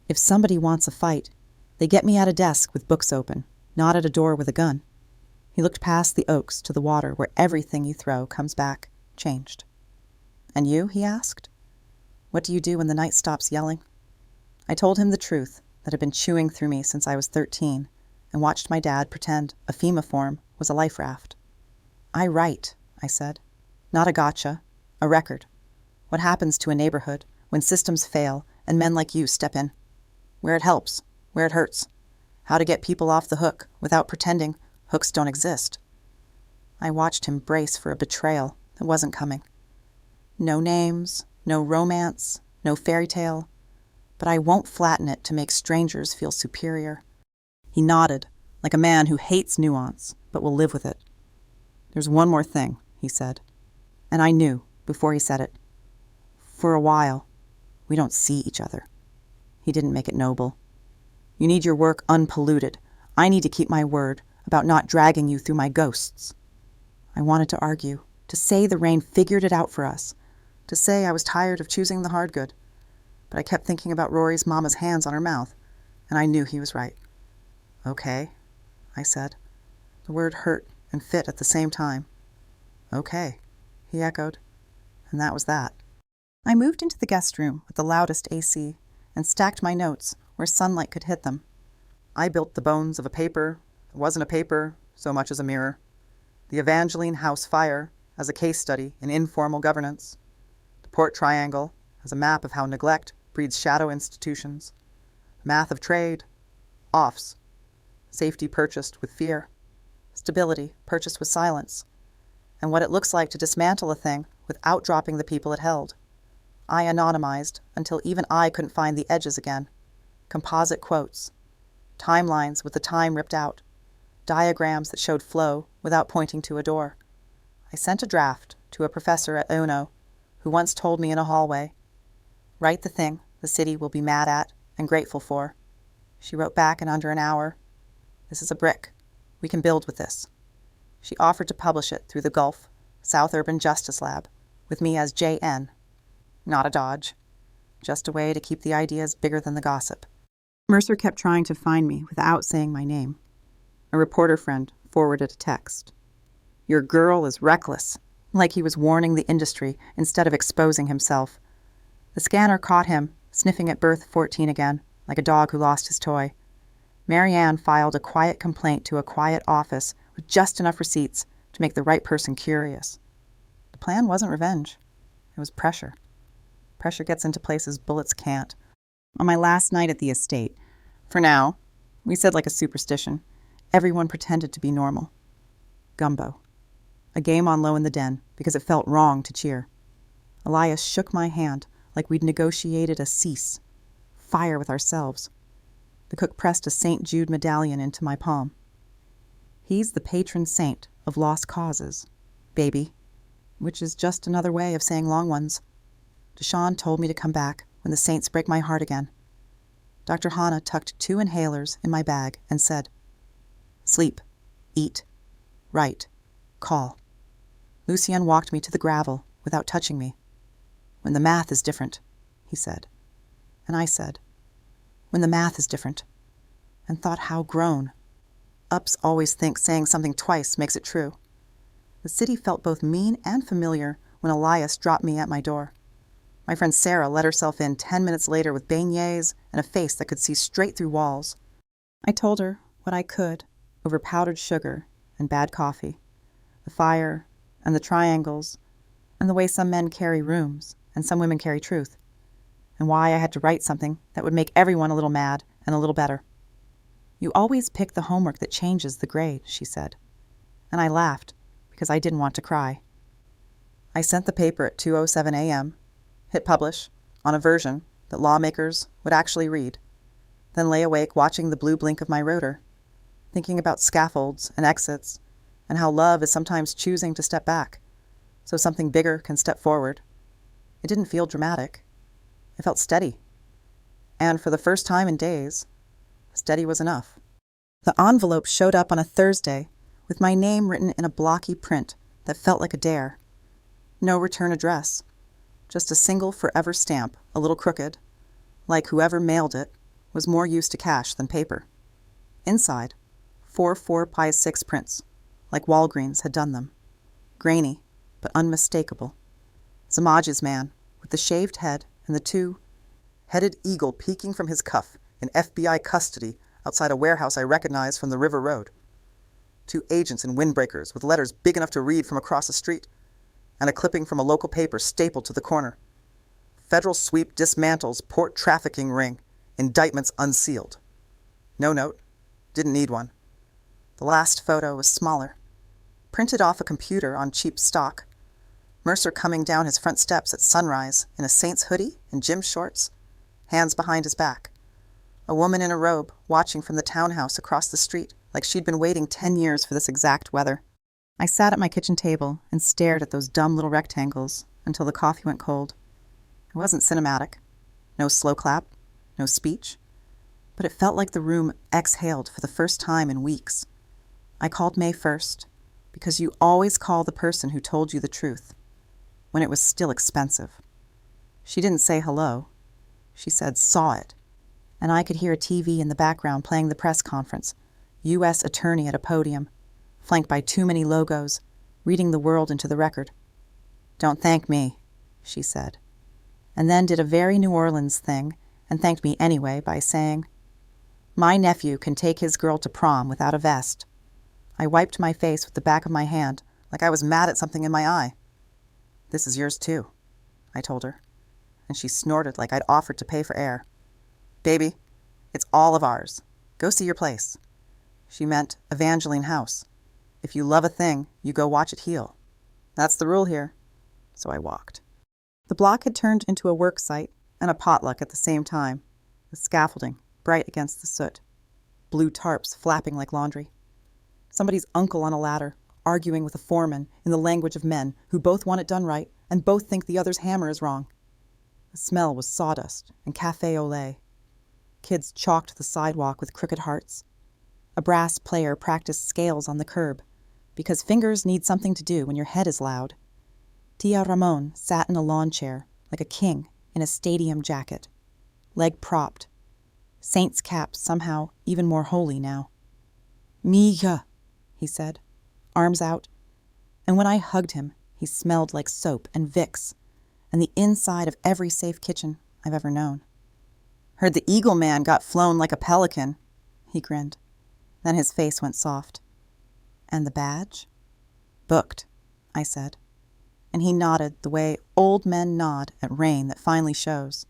"If somebody wants a fight, they get me at a desk with books open, not at a door with a gun." He looked past the oaks to the water where everything you throw comes back, changed. "And you?" he asked. "What do you do when the night stops yelling?" I told him the truth that had been chewing through me since I was 13 and watched my dad pretend a FEMA form was a life raft. "I write," I said. "Not a gotcha, a record. What happens to a neighborhood when systems fail and men like you step in? Where it helps, where it hurts. How to get people off the hook without pretending hooks don't exist." I watched him brace for a betrayal that wasn't coming. No names, no romance, no fairy tale, but I won't flatten it to make strangers feel superior. He nodded, like a man who hates nuance, but will live with it. "There's one more thing," he said. And I knew, before he said it. "For a while, we don't see each other." He didn't make it noble. "You need your work unpolluted. I need to keep my word about not dragging you through my ghosts." I wanted to argue, to say the rain figured it out for us, to say I was tired of choosing the hard good. But I kept thinking about Rory's mama's hands on her mouth, and I knew he was right. "Okay," I said. The word hurt and fit at the same time. Okay, he echoed, and that was that. I moved into the guest room with the loudest AC and stacked my notes where sunlight could hit them. I built the bones of a paper. It wasn't a paper so much as a mirror. The Evangeline House fire as a case study in informal governance. The Port Triangle as a map of how neglect breeds shadow institutions. Math of trade. Offs. Safety purchased with fear. Stability purchased with silence. And what it looks like to dismantle a thing without dropping the people it held. I anonymized until even I couldn't find the edges again. Composite quotes. Timelines with the time ripped out. Diagrams that showed flow without pointing to a door. I sent a draft to a professor at UNO who once told me in a hallway, "Write the thing the city will be mad at and grateful for." She wrote back in under an hour, "This is a brick. We can build with this." She offered to publish it through the Gulf South Urban Justice Lab, with me as JN. Not a dodge. Just a way to keep the ideas bigger than the gossip. Mercer kept trying to find me without saying my name. A reporter friend forwarded a text. "Your girl is reckless," like he was warning the industry instead of exposing himself. The scanner caught him, sniffing at Pier 14 again, like a dog who lost his toy. Marianne filed a quiet complaint to a quiet office with just enough receipts to make the right person curious. The plan wasn't revenge. It was pressure. Pressure gets into places bullets can't. On my last night at the estate, for now, we said like a superstition, everyone pretended to be normal. Gumbo. A game on low in the den because it felt wrong to cheer. Elias shook my hand like we'd negotiated a cease. Fire with ourselves. The cook pressed a St. Jude medallion into my palm. "He's the patron saint of lost causes, baby," which is just another way of saying long ones. Deshawn told me to come back when the saints break my heart again. Dr. Hanna tucked 2 inhalers in my bag and said, "Sleep, eat, write, call." Lucien walked me to the gravel without touching me. "When the math is different," he said. And I said, "When the math is different," and thought how grown. Ups always think saying something twice makes it true. The city felt both mean and familiar when Elias dropped me at my door. My friend Sarah let herself in 10 minutes later with beignets and a face that could see straight through walls. I told her what I could over powdered sugar and bad coffee, the fire and the triangles, and the way some men carry rooms and some women carry truth, and why I had to write something that would make everyone a little mad and a little better. "You always pick the homework that changes the grade," she said, and I laughed because I didn't want to cry. I sent the paper at 2:07 a.m., hit publish on a version that lawmakers would actually read, then lay awake watching the blue blink of my rotor, thinking about scaffolds and exits and how love is sometimes choosing to step back so something bigger can step forward. It didn't feel dramatic. It felt steady. And for the first time in days, steady was enough. The envelope showed up on a Thursday with my name written in a blocky print that felt like a dare. No return address. Just a single forever stamp, a little crooked, like whoever mailed it was more used to cash than paper. Inside, 4 4x6 prints, like Walgreens had done them. Grainy, but unmistakable. Zamaj's man, with the shaved head and the 2-headed eagle peeking from his cuff in FBI custody outside a warehouse I recognized from the River Road. 2 agents in windbreakers with letters big enough to read from across the street, and a clipping from a local paper stapled to the corner. Federal sweep dismantles port trafficking ring. Indictments unsealed. No note. Didn't need one. The last photo was smaller. Printed off a computer on cheap stock. Mercer coming down his front steps at sunrise in a Saints hoodie and gym shorts, hands behind his back. A woman in a robe watching from the townhouse across the street like she'd been waiting 10 years for this exact weather. I sat at my kitchen table and stared at those dumb little rectangles until the coffee went cold. It wasn't cinematic. No slow clap. No speech. But it felt like the room exhaled for the first time in weeks. I called May first, because you always call the person who told you the truth, when it was still expensive. She didn't say hello. She said, "Saw it." And I could hear a TV in the background playing the press conference, U.S. attorney at a podium, flanked by too many logos, reading the world into the record. "Don't thank me," she said, and then did a very New Orleans thing and thanked me anyway by saying, "My nephew can take his girl to prom without a vest." I wiped my face with the back of my hand like I was mad at something in my eye. "This is yours too," I told her, and she snorted like I'd offered to pay for air. "Baby, it's all of ours. Go see your place." She meant Evangeline House. If you love a thing, you go watch it heal. That's the rule here. So I walked. The block had turned into a work site and a potluck at the same time, with scaffolding bright against the soot, blue tarps flapping like laundry. Somebody's uncle on a ladder, arguing with a foreman in the language of men who both want it done right and both think the other's hammer is wrong. The smell was sawdust and café au lait. Kids chalked the sidewalk with crooked hearts. A brass player practiced scales on the curb, because fingers need something to do when your head is loud. Tia Ramon sat in a lawn chair like a king in a stadium jacket, leg propped. Saint's caps somehow even more holy now. "Mija," he said, arms out, and when I hugged him, he smelled like soap and Vicks and the inside of every safe kitchen I've ever known. "Heard the Eagle Man got flown like a pelican," he grinned. Then his face went soft. "And the badge?" "Booked," I said, and he nodded the way old men nod at rain that finally shows.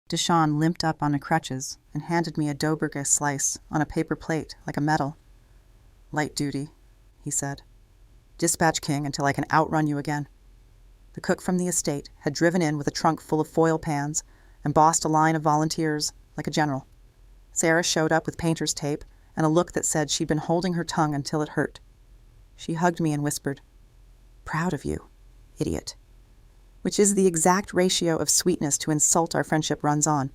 Deshawn limped up on the crutches and handed me a Doberge slice on a paper plate like a medal. "Light duty," he said. "Dispatch King until I can outrun you again." The cook from the estate had driven in with a trunk full of foil pans and bossed a line of volunteers like a general. Sarah showed up with painter's tape and a look that said she'd been holding her tongue until it hurt. She hugged me and whispered, "Proud of you, idiot," which is the exact ratio of sweetness to insult our friendship runs on.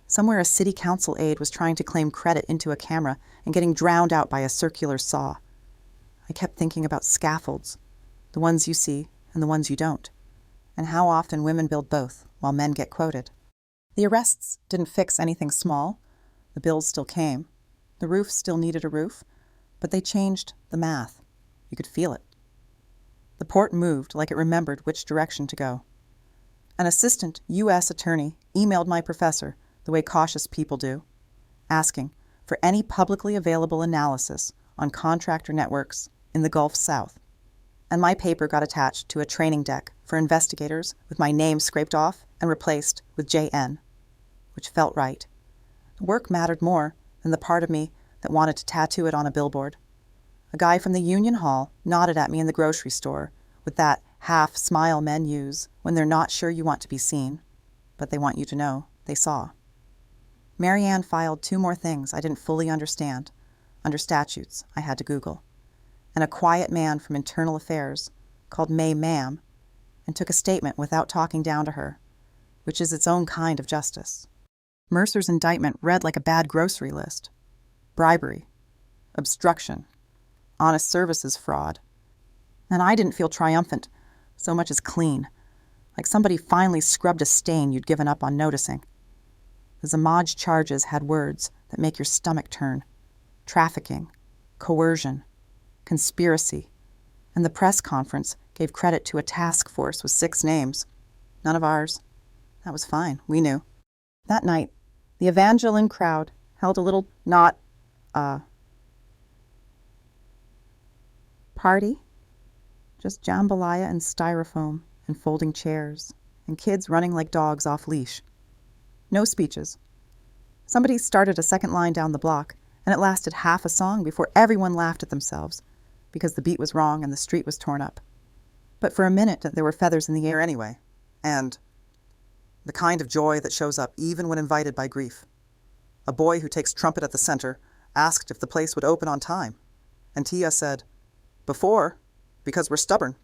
Somewhere a city council aide was trying to claim credit into a camera and getting drowned out by a circular saw. I kept thinking about scaffolds, the ones you see and the ones you don't, and how often women build both while men get quoted. The arrests didn't fix anything small. The bills still came. The roof still needed a roof, but they changed the math. You could feel it. The port moved like it remembered which direction to go. An assistant U.S. attorney emailed my professor the way cautious people do, asking for any publicly available analysis on contractor networks in the Gulf South, and my paper got attached to a training deck for investigators with my name scraped off and replaced with JN, which felt right. The work mattered more than the part of me that wanted to tattoo it on a billboard. A guy from the Union Hall nodded at me in the grocery store with that half-smile men use when they're not sure you want to be seen, but they want you to know they saw. Marianne filed 2 more things I didn't fully understand, under statutes I had to Google, and a quiet man from Internal Affairs called May Ma'am and took a statement without talking down to her, which is its own kind of justice. Mercer's indictment read like a bad grocery list. Bribery, obstruction, honest services fraud. And I didn't feel triumphant so much as clean, like somebody finally scrubbed a stain you'd given up on noticing. The Zamaj charges had words that make your stomach turn: trafficking, coercion, conspiracy, and the press conference gave credit to a task force with 6 names. None of ours. That was fine, we knew. That night, the Evangeline crowd held a little party. Just jambalaya and styrofoam and folding chairs and kids running like dogs off leash. No speeches. Somebody started a second line down the block, and it lasted half a song before everyone laughed at themselves because the beat was wrong and the street was torn up. But for a minute there were feathers in the air anyway, and the kind of joy that shows up even when invited by grief. A boy who takes trumpet at the center asked if the place would open on time, and Tia said, "Before, because we're stubborn."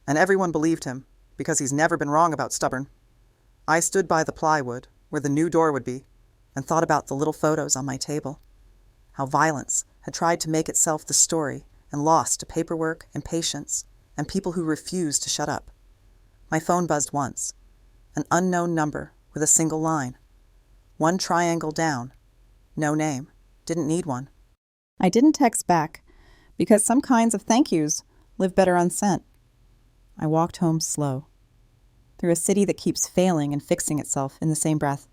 And everyone believed him, because he's never been wrong about stubborn. I stood by the plywood, where the new door would be, and thought about the little photos on my table. How violence had tried to make itself the story and lost to paperwork and patience and people who refused to shut up. My phone buzzed once. An unknown number with a single line. 1 triangle down. No name. Didn't need one. I didn't text back, Because some kinds of thank yous live better unsent. I walked home slow, through a city that keeps failing and fixing itself in the same breath.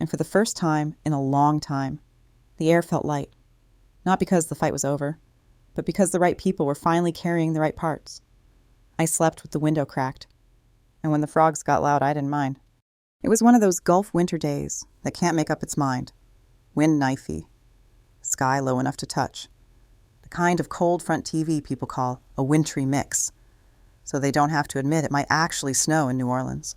And for the first time in a long time, the air felt light. Not because the fight was over, but because the right people were finally carrying the right parts. I slept with the window cracked, and when the frogs got loud, I didn't mind. It was one of those Gulf winter days that can't make up its mind. Wind knifey, sky low enough to touch. The kind of cold front TV people call a wintry mix, so they don't have to admit it might actually snow in New Orleans.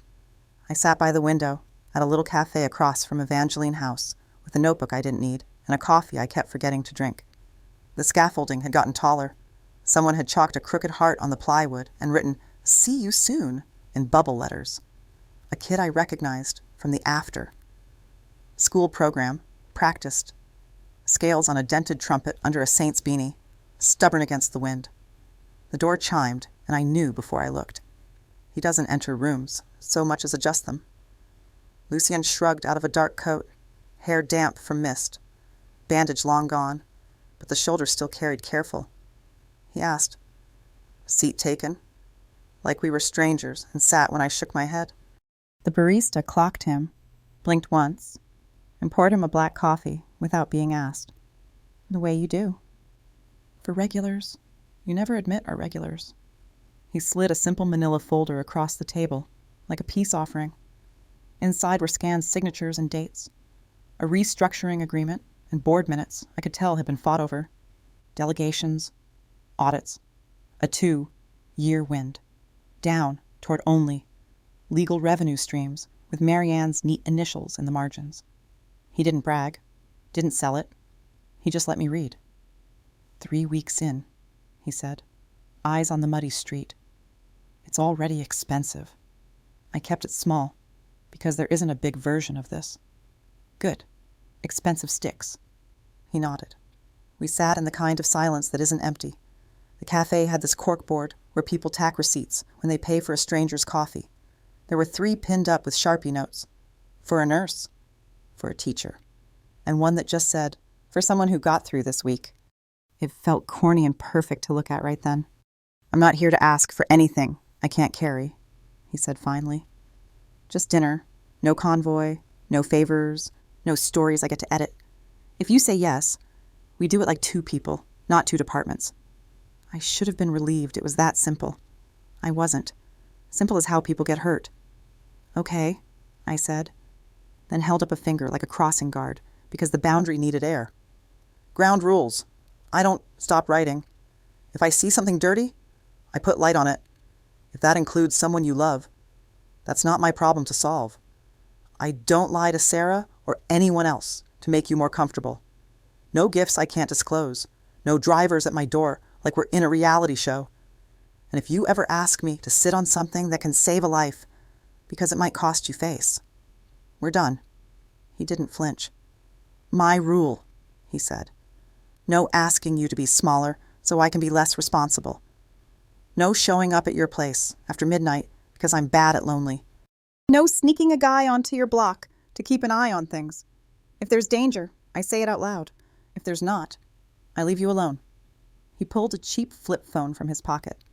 I sat by the window at a little cafe across from Evangeline House with a notebook I didn't need and a coffee I kept forgetting to drink. The scaffolding had gotten taller. Someone had chalked a crooked heart on the plywood and written, "See you soon," in bubble letters. A kid I recognized from the after. School program, practiced. Scales on a dented trumpet under a saint's beanie, stubborn against the wind. The door chimed, and I knew before I looked. He doesn't enter rooms, so much as adjust them. Lucien shrugged out of a dark coat, hair damp from mist, bandage long gone, but the shoulder still carried careful. He asked, "Seat taken?" Like we were strangers, and sat when I shook my head. The barista clocked him, blinked once, and poured him a black coffee without being asked. "The way you do. For regulars, you never admit our regulars." He slid a simple manila folder across the table, like a peace offering. Inside were scanned signatures and dates. A restructuring agreement and board minutes I could tell had been fought over. Delegations, audits, a 2-year wind. Down toward only legal revenue streams with Marianne's neat initials in the margins. He didn't brag, didn't sell it. He just let me read. 3 weeks in, he said, eyes on the muddy street. It's already expensive. I kept it small, because there isn't a big version of this. Good. Expensive sticks. He nodded. We sat in the kind of silence that isn't empty. The cafe had this corkboard where people tack receipts when they pay for a stranger's coffee. There were 3 pinned up with Sharpie notes. For a nurse. For a teacher. And one that just said, "For someone who got through this week." It felt corny and perfect to look at right then. "I'm not here to ask for anything I can't carry," he said finally. "Just dinner. No convoy. No favors. No stories I get to edit. If you say yes, we do it like 2 people, not 2 departments." I should have been relieved it was that simple. I wasn't. Simple as how people get hurt. "Okay," I said, then held up a finger like a crossing guard because the boundary needed air. "Ground rules. I don't stop writing. If I see something dirty, I put light on it. If that includes someone you love, that's not my problem to solve. I don't lie to Sarah or anyone else to make you more comfortable. No gifts I can't disclose. No drivers at my door like we're in a reality show. And if you ever ask me to sit on something that can save a life, because it might cost you face, we're done." He didn't flinch. "My rule," he said. "No asking you to be smaller so I can be less responsible. No showing up at your place after midnight because I'm bad at lonely. No sneaking a guy onto your block to keep an eye on things. If there's danger, I say it out loud. If there's not, I leave you alone." He pulled a cheap flip phone from his pocket,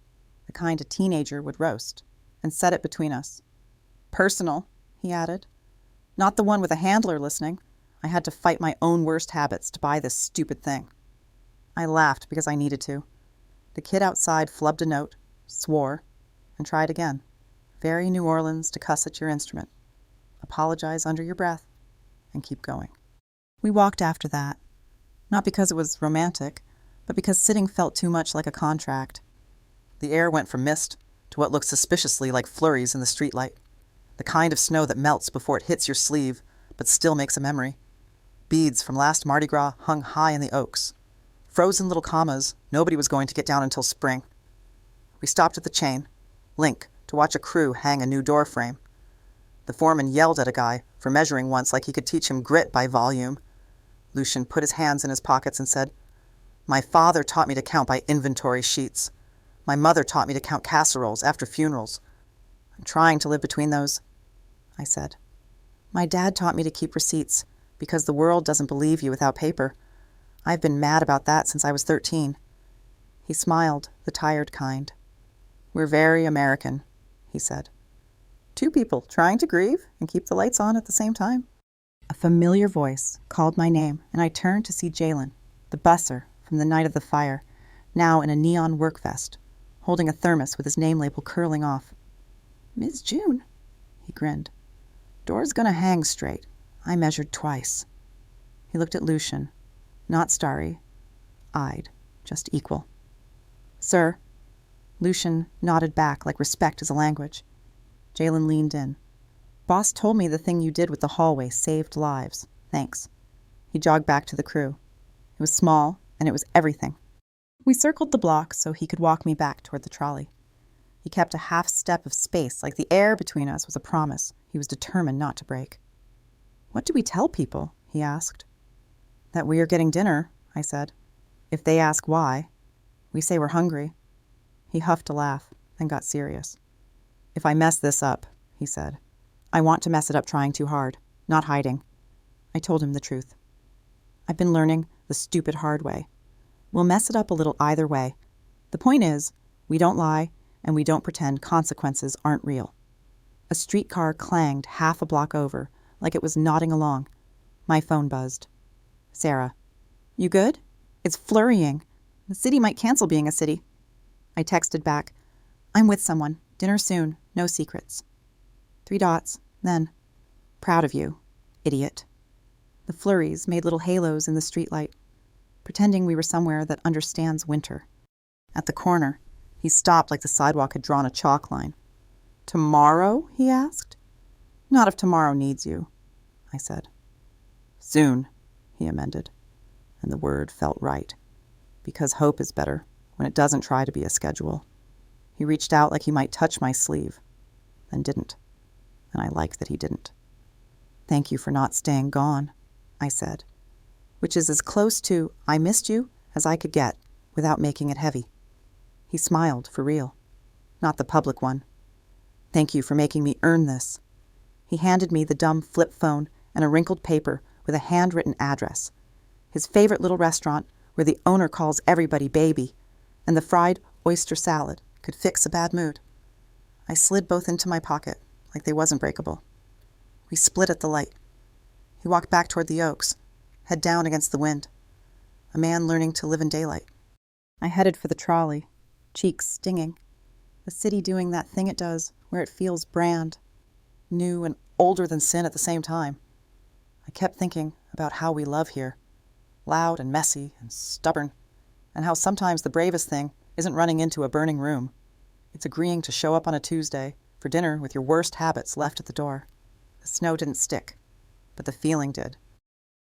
the kind a teenager would roast, and set it between us. "Personal," he added. "Not the one with a handler listening. I had to fight my own worst habits to buy this stupid thing." I laughed because I needed to. The kid outside flubbed a note, swore, and tried again. Very New Orleans to cuss at your instrument. Apologize under your breath, and keep going. We walked after that, not because it was romantic, but because sitting felt too much like a contract. The air went from mist to what looked suspiciously like flurries in the streetlight. The kind of snow that melts before it hits your sleeve, but still makes a memory. Beads from last Mardi Gras hung high in the oaks. Frozen little commas nobody was going to get down until spring. We stopped at the chain, Link, to watch a crew hang a new door frame. The foreman yelled at a guy for measuring once like he could teach him grit by volume. Lucien put his hands in his pockets and said, "My father taught me to count by inventory sheets. My mother taught me to count casseroles after funerals. I'm trying to live between those," I said. "My dad taught me to keep receipts because the world doesn't believe you without paper. I've been mad about that since I was 13. He smiled, the tired kind. "We're very American," he said. "Two people trying to grieve and keep the lights on at the same time." A familiar voice called my name, and I turned to see Jalen, the busser from the night of the fire, now in a neon work vest, holding a thermos with his name label curling off. "Miss June," he grinned. "Door's gonna hang straight. I measured twice." He looked at Lucian, not starry, eyed, just equal. "Sir." Lucian nodded back like respect is a language. Jalen leaned in. "Boss told me the thing you did with the hallway saved lives. Thanks." He jogged back to the crew. It was small, and it was everything. We circled the block so he could walk me back toward the trolley. He kept a half step of space, like the air between us was a promise he was determined not to break. "What do we tell people?" he asked. "That we are getting dinner," I said. "If they ask why, we say we're hungry." He huffed a laugh, then got serious. "If I mess this up," he said, "I want to mess it up trying too hard, not hiding." I told him the truth. "I've been learning the stupid hard way. We'll mess it up a little either way. The point is, we don't lie, and we don't pretend consequences aren't real." A streetcar clanged half a block over, like it was nodding along. My phone buzzed. "Sarah." "You good? It's flurrying. The city might cancel being a city." I texted back, "I'm with someone. Dinner soon. No secrets." 3 dots. Then, "Proud of you, idiot." The flurries made little halos in the streetlight, pretending we were somewhere that understands winter. At the corner, he stopped like the sidewalk had drawn a chalk line. "Tomorrow?" he asked. "Not if tomorrow needs you," I said. "Soon," he amended, and the word felt right, because hope is better when it doesn't try to be a schedule. He reached out like he might touch my sleeve, then didn't, and I liked that he didn't. "Thank you for not staying gone," I said, which is as close to "I missed you" as I could get without making it heavy. He smiled for real, not the public one. "Thank you for making me earn this." He handed me the dumb flip phone and a wrinkled paper with a handwritten address. His favorite little restaurant where the owner calls everybody baby, and the fried oyster salad could fix a bad mood. I slid both into my pocket like they wasn't breakable. We split at the light. He walked back toward the Oaks, head down against the wind. A man learning to live in daylight. I headed for the trolley, cheeks stinging. The city doing that thing it does, where it feels brand, new and older than sin at the same time. I kept thinking about how we love here, loud and messy and stubborn, and how sometimes the bravest thing isn't running into a burning room. It's agreeing to show up on a Tuesday for dinner with your worst habits left at the door. The snow didn't stick, but the feeling did.